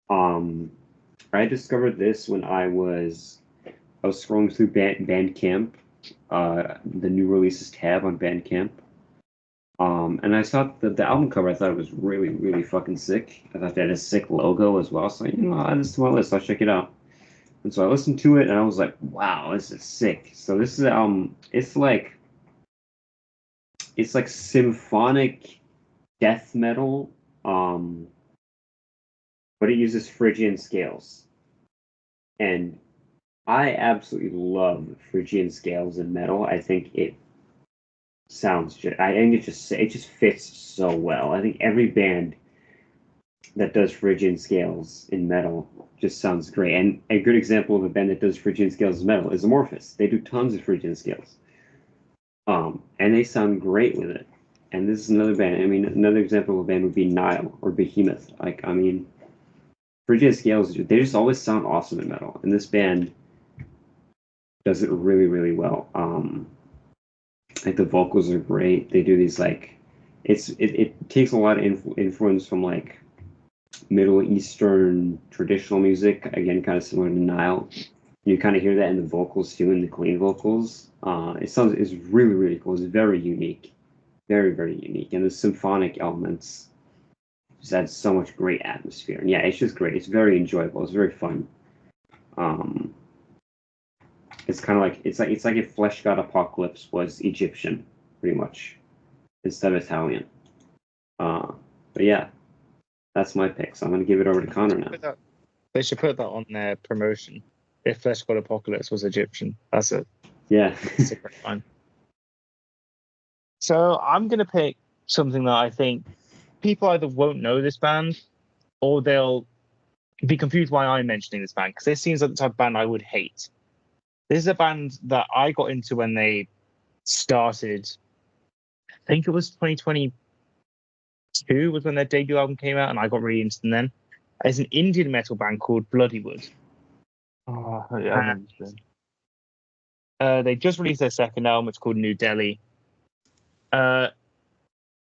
I discovered this when I was scrolling through Bandcamp, the new releases tab on Bandcamp. And I saw the album cover. I thought it was really, really fucking sick. I thought they had a sick logo as well. So I'll add this to my list. I'll check it out. And so I listened to it, and I was like, wow, this is sick. So this is it's like symphonic death metal, but it uses Phrygian scales. And I absolutely love Phrygian scales in metal. I think it just fits so well. I think every band that does Phrygian scales in metal just sounds great. And a good example of a band that does Phrygian scales in metal is Amorphis. They do tons of Phrygian scales. And they sound great with it. And this is another band. I mean, another example of a band would be Nile or Behemoth. Phrygian scales, they just always sound awesome in metal. And this band does it really, really well. Like the vocals are great. They do these it takes a lot of influence from like Middle Eastern traditional music. Again, kind of similar to Nile. You kind of hear that in the vocals too, in the clean vocals. It's really, really cool. It's very unique, very, very unique, and the symphonic elements just add so much great atmosphere. And yeah, it's just great. It's very enjoyable. It's very fun. It's kind of like it's like if Flesh God Apocalypse was Egyptian, pretty much, instead of Italian. But yeah, that's my pick. So I'm gonna give it over to Connor now. They should put that on their promotion. If Flesh God Apocalypse was Egyptian, that's it. Yeah. It's a great line. So I'm gonna pick something that I think people either won't know this band, or they'll be confused why I'm mentioning this band, because this seems like the type of band I would hate. This is a band that I got into when they started. I think it was 2022 was when their debut album came out, and I got really into them then. It's an Indian metal band called Bloodywood. Oh, yeah, I know this band. They just released their second album. It's called New Delhi. I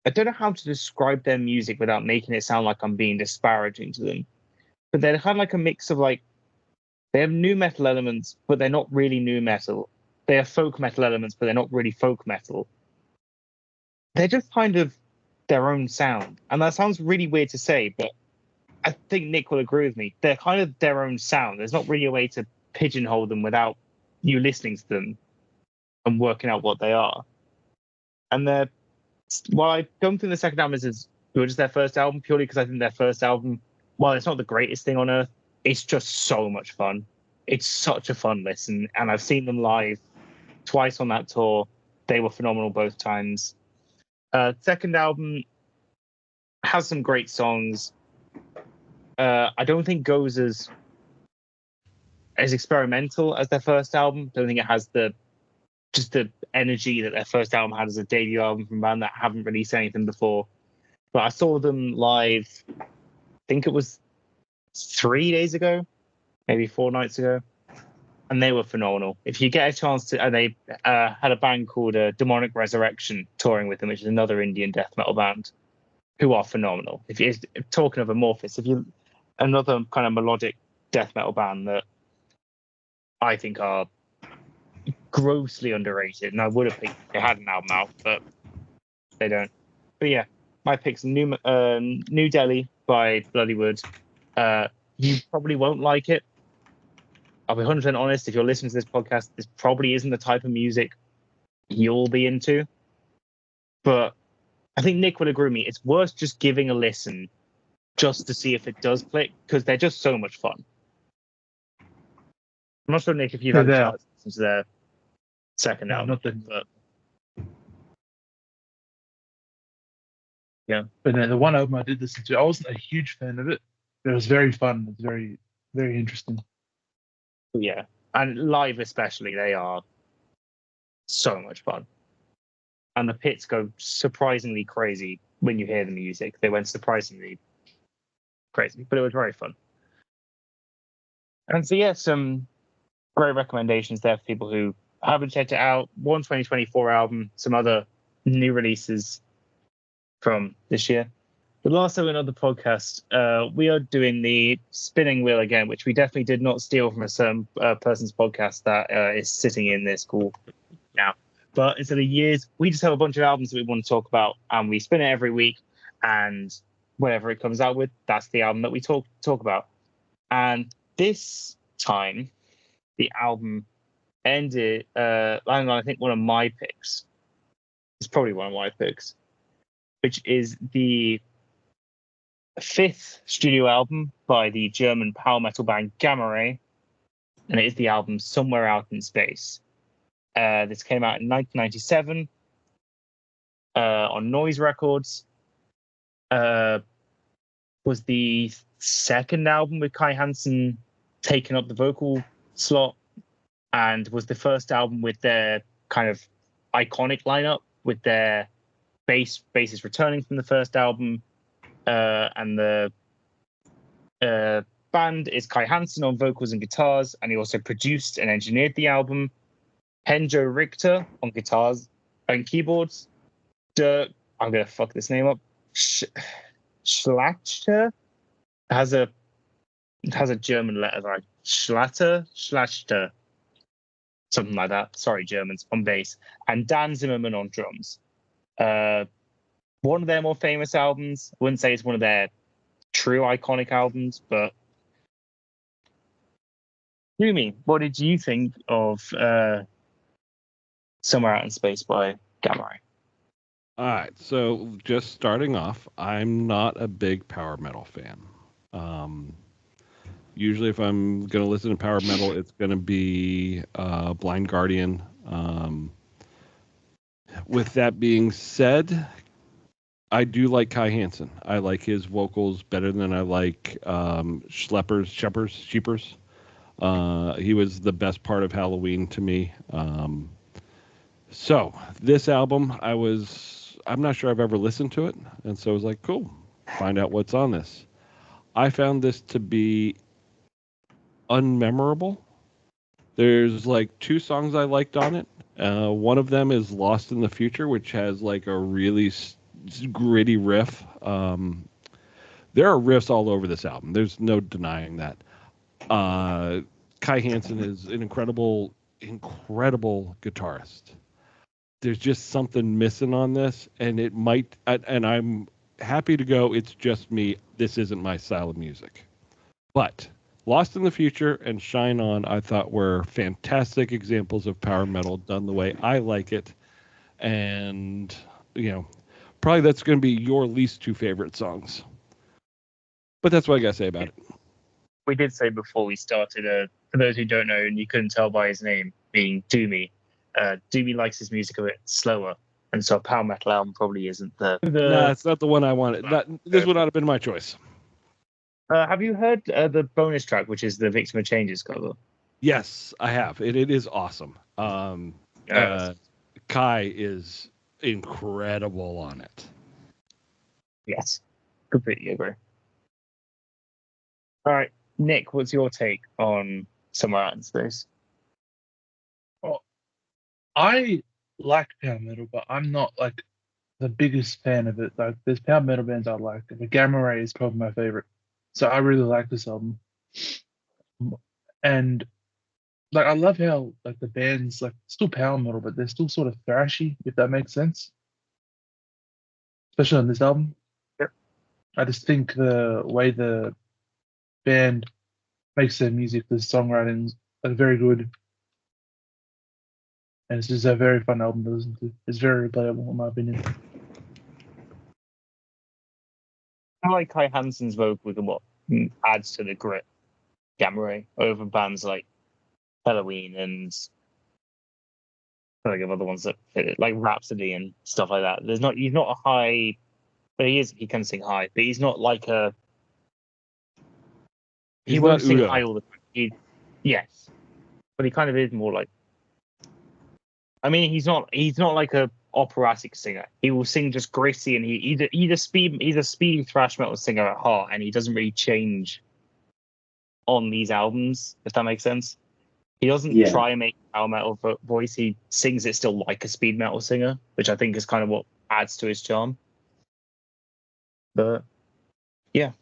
don't know how to describe their music without making it sound like I'm being disparaging to them. But they're kind of like a mix of like They have new metal elements, but they're not really new metal. They have folk metal elements, but they're not really folk metal. They're just kind of their own sound. And that sounds really weird to say, but I think Nick will agree with me. They're kind of their own sound. There's not really a way to pigeonhole them without you listening to them and working out what they are. And while I don't think the second album is as good as their first album, purely because I think their first album, while it's not the greatest thing on earth, it's just so much fun. It's such a fun listen. And I've seen them live twice on that tour. They were phenomenal both times. Second album has some great songs. I don't think goes as experimental as their first album. Don't think it has the energy that their first album had as a debut album from a band that haven't released anything before. But I saw them live, I think it was 3 days ago, maybe 4 nights ago, and they were phenomenal. If you get a chance to, and they had a band called Demonic Resurrection touring with them, which is another Indian death metal band, who are phenomenal. If you're talking of Amorphis, another kind of melodic death metal band that I think are grossly underrated, and I would have picked if they had an album out, but they don't. But yeah, my pick's New Delhi by Bloodywood. You probably won't like it. I'll be 100% honest. If you're listening to this podcast, this probably isn't the type of music you'll be into. But I think Nick would agree with me. It's worth just giving a listen just to see if it does click, because they're just so much fun. I'm not sure, Nick, if you've had a chance to listen to their second album. Nothing. But yeah. But the one album I did listen to, I wasn't a huge fan of it. But it was very fun. It's very, very interesting. Yeah. And live especially, they are so much fun. And the pits go surprisingly crazy when you hear the music. They went surprisingly crazy, but it was very fun. And so, yeah, some great recommendations there for people who haven't checked it out. One 2024 album, some other new releases from this year. The last time on the podcast, we are doing the spinning wheel again, which we definitely did not steal from a certain person's podcast that is sitting in this school now. But instead of years, we just have a bunch of albums that we want to talk about, and we spin it every week. And whatever it comes out with, that's the album that we talk about. And this time, the album ended, I think one of my picks. It's probably one of my picks, which is the 5th studio album by the German power metal band Gamma Ray, and it is the album Somewhere Out in Space. This came out in 1997 on Noise Records. Was the second album with Kai Hansen taking up the vocal slot, and was the first album with their kind of iconic lineup, with their bassist returning from the first album. And the band is Kai Hansen on vocals and guitars, and he also produced and engineered the album. Henjo Richter on guitars and keyboards. Dirk, I'm gonna fuck this name up. Schlachter has a German letter like Schlachter, something like that. Sorry, Germans, on bass, and Dan Zimmerman on drums. One of their more famous albums. I wouldn't say it's one of their true iconic albums, but Doomy, what did you think of Somewhere Out in Space by Gamma Ray? All right, so just starting off, I'm not a big power metal fan. Usually if I'm going to listen to power metal, it's going to be Blind Guardian. With that being said, I do like Kai Hansen. I like his vocals better than I like Sheepers. He was the best part of Halloween to me. So this album, I'm not sure I've ever listened to it. And so I was like, cool, find out what's on this. I found this to be unmemorable. There's like 2 songs I liked on it. One of them is Lost in the Future, which has like a really gritty riff. There are riffs all over this album. There's no denying that. Kai Kai Hansen is an incredible guitarist. There's just something missing on this, and it might, and I'm happy to go, it's just me. This isn't my style of music. But Lost in the Future and Shine On, I thought were fantastic examples of power metal done the way I like it. And, probably that's going to be your least two favorite songs. But that's what I got to say about it. We did say before we started, for those who don't know, and you couldn't tell by his name being Doomy, Doomy likes his music a bit slower, and so a power metal album probably isn't the. No, it's not the one I wanted. This would not have been my choice. Have you heard the bonus track, which is the Victim of Changes cover? Yes, I have. It is awesome. Kai is incredible on it. Yes, completely agree. All right, Nick, what's your take on Somewhere Out in Space? I like power metal, but I'm not like the biggest fan of it. Like, there's power metal bands I like. The Gamma Ray is probably my favorite. So I really like this album. And like, I love how like the band's like still power metal, but they're still sort of thrashy, if that makes sense. Especially on this album. Yep. I just think the way the band makes their music, the songwriting's very good. And it's just a very fun album to listen to. It's very replayable, in my opinion. I like Kai Hansen's vocals and what adds to the grit, Gamma Ray, over bands like Halloween and I think of other ones that fit it, like Rhapsody and stuff like that. He's not a high, but he can sing high, but he's not like a. He won't sing high all the time. Yes, but he kind of is more like. I mean, he's not like a operatic singer. He will sing just gritty, and he's a speedy thrash metal singer at heart, and he doesn't really change on these albums, if that makes sense. He doesn't try and make power metal voice. He sings it still like a speed metal singer, which I think is kind of what adds to his charm. But yeah,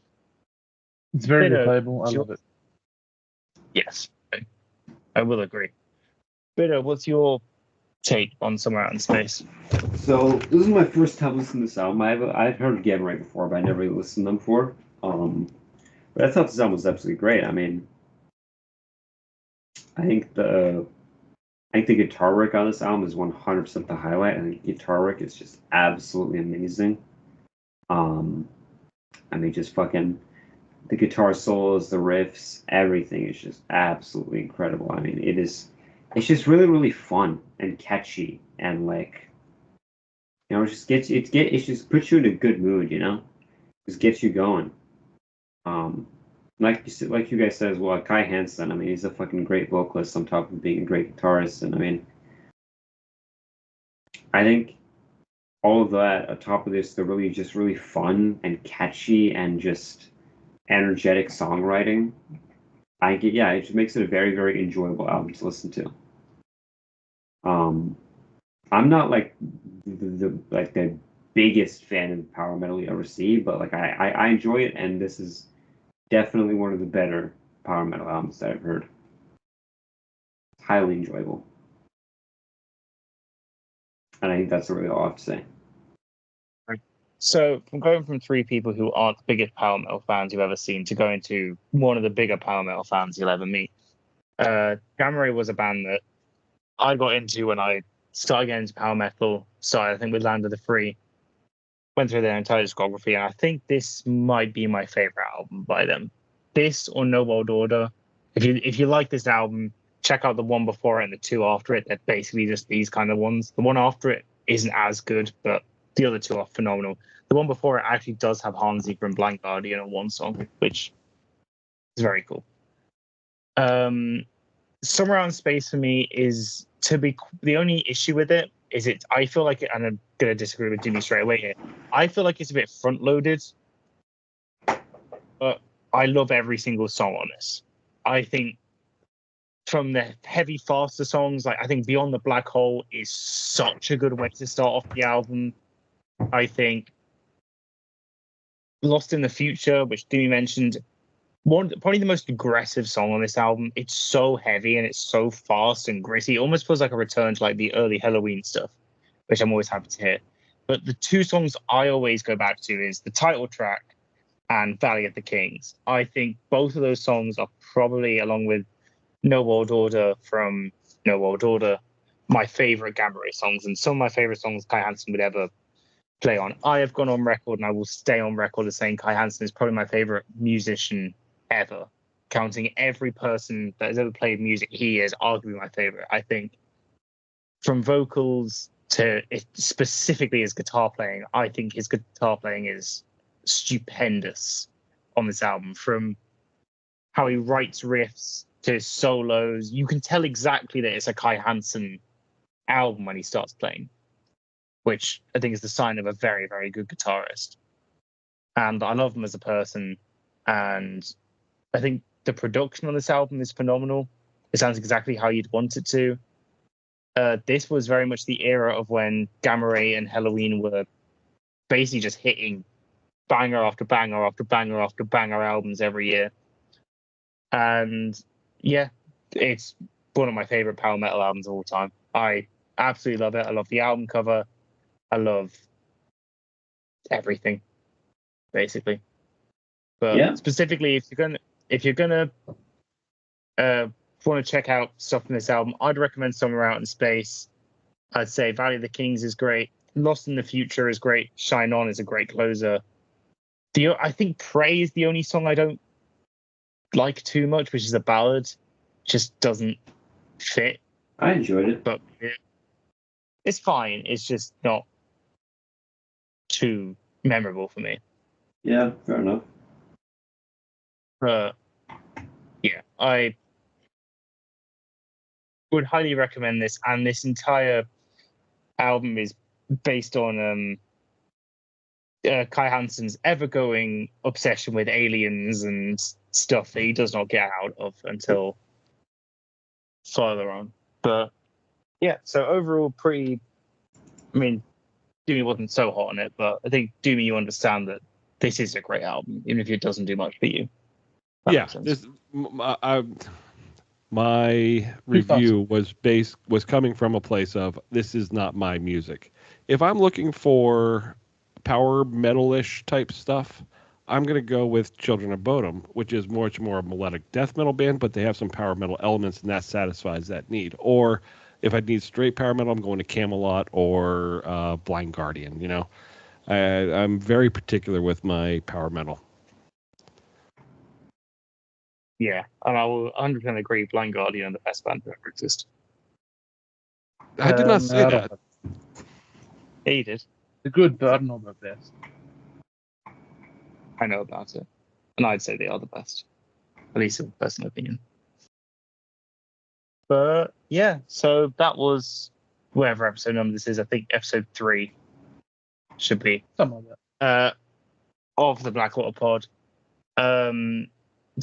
it's very replayable. I love it. Yes, I will agree. Bitter, what's your take on Somewhere Out in Space? So this is my first time listening to this album. I've heard Gamma Ray before, but I never really listened to them before. But I thought this album was absolutely great. I mean, I think the guitar work on this album is 100% the highlight. I think guitar work is just absolutely amazing. I mean, just fucking the guitar solos, the riffs, everything is just absolutely incredible. I mean, it's just really, really fun and catchy, and like, it just puts you in a good mood, just gets you going. Like you guys said as well, Kai Hansen. I mean, he's a fucking great vocalist on top of being a great guitarist, and I mean, I think all of that on top of this, they're really fun and catchy and just energetic songwriting. It just makes it a very, very enjoyable album to listen to. I'm not like the biggest fan of power metal you ever see, but like I enjoy it, and this is definitely one of the better power metal albums that I've heard. Highly enjoyable. And I think that's really all I have to say. So, from going from three people who aren't the biggest power metal fans you've ever seen to going to one of the bigger power metal fans you'll ever meet, Gamma Ray was a band that I got into when I started getting into power metal. So I think with Land of the Free, went through their entire discography, and I think this might be my favorite album by them. This or No World Order. If you like this album, check out the one before it and the two after it. They're basically just these kind of ones. The one after it isn't as good, but the other two are phenomenal. The one before it actually does have Hansi from Blank Guardian on one song, which is very cool. Somewhere Out in Space for me is the only issue with it is I feel like and I'm gonna disagree with Jimmy straight away here. I feel like it's a bit front loaded, but I love every single song on this. I think from the heavy, faster songs, like I think Beyond the Black Hole is such a good way to start off the album. I think Lost in the Future, which Doomy mentioned, probably the most aggressive song on this album. It's so heavy and it's so fast and gritty. It almost feels like a return to like the early Halloween stuff, which I'm always happy to hear. But the two songs I always go back to is the title track and Valley of the Kings. I think both of those songs are probably, along with No World Order from No World Order, my favorite Gamma Ray songs, and some of my favorite songs Kai Hansen would ever play on. I have gone on record and I will stay on record as saying Kai Hansen is probably my favorite musician ever. Counting every person that has ever played music, he is arguably my favorite. I think from vocals to specifically his guitar playing, I think his guitar playing is stupendous on this album. From how he writes riffs to his solos, you can tell exactly that it's a Kai Hansen album when he starts playing, which I think is the sign of a very, very good guitarist. And I love him as a person. And I think the production on this album is phenomenal. It sounds exactly how you'd want it to. This was very much the era of when Gamma Ray and Halloween were basically just hitting banger after banger after banger after banger albums every year. And yeah, it's one of my favorite power metal albums of all time. I absolutely love it. I love the album cover. I love everything, basically. But specifically, if you're gonna want to check out stuff from this album, I'd recommend Somewhere Out in Space. I'd say Valley of the Kings is great. Lost in the Future is great. Shine On is a great closer. I think Pray is the only song I don't like too much, which is a ballad. Just doesn't fit. I enjoyed it, but it's fine. It's just not too memorable for me. Yeah, fair enough. Yeah, I would highly recommend this, and this entire album is based on Kai Hansen's ever-going obsession with aliens and stuff that he does not get out of until further on. But yeah, so overall, pretty. I mean, Doomy wasn't so hot on it, but I think Doomy, you understand that this is a great album, even if it doesn't do much for you. Yeah, my review was coming from a place of this is not my music. If I'm looking for power metal-ish type stuff, I'm going to go with Children of Bodom, which is much more a melodic death metal band, but they have some power metal elements, and that satisfies that need. Or if I need straight power metal, I'm going to Camelot or Blind Guardian. You know, I'm very particular with my power metal. Yeah, and I will 100% agree. Blind Guardian are the best band to ever exist. I did not say that. Yeah, you did. They're good, but I don't know about best. I know about it, and I'd say they are the best, at least in personal opinion. But yeah, so that was whatever episode number this is. I think episode 3 should be Something like that. Of the Blackwater Pod.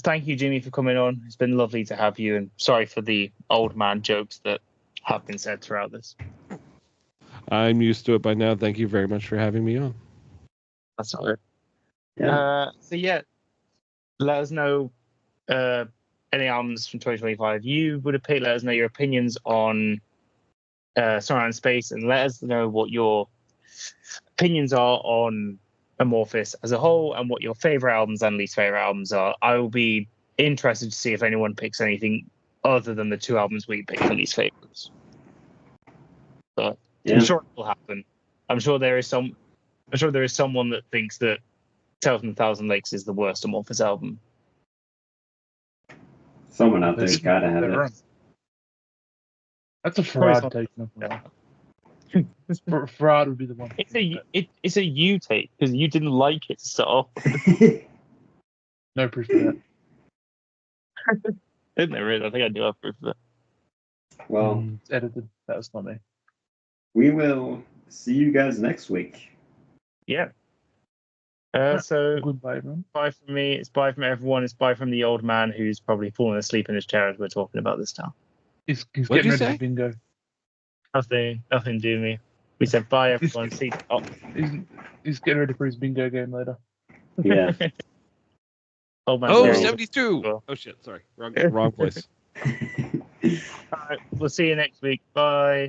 Thank you, Jimmy, for coming on. It's been lovely to have you, and sorry for the old man jokes that have been said throughout this. I'm used to it by now. Thank you very much for having me on. That's all right. Yeah. So yeah, let us know any albums from 2025 you would have picked. Let us know your opinions on Somewhere Out in Space, and let us know what your opinions are on Amorphis as a whole, and what your favorite albums and least favorite albums are. I will be interested to see if anyone picks anything other than the 2 albums we picked for least favorites. But I'm sure it will happen. I'm sure there is someone that thinks that Tale from a Thousand Lakes is the worst Amorphis album. Someone out there's got to have it. That's a fraud take. Fraud would be the one. It's a you take because you didn't like it, so. No proof of that. Isn't there really? I think I do have proof of it. Well, it's edited. That was not me. We will see you guys next week. Yeah. So goodbye, everyone. Bye from me. It's bye from everyone. It's bye from the old man who's probably fallen asleep in his chair as we're talking about this now. He's getting ready for bingo. Nothing do me. We said bye, everyone. See. Oh. He's getting ready for his bingo game later. Yeah. Old Man Oh, Theory. 72. Cool. Oh shit, sorry. Wrong place. All right, we'll see you next week. Bye.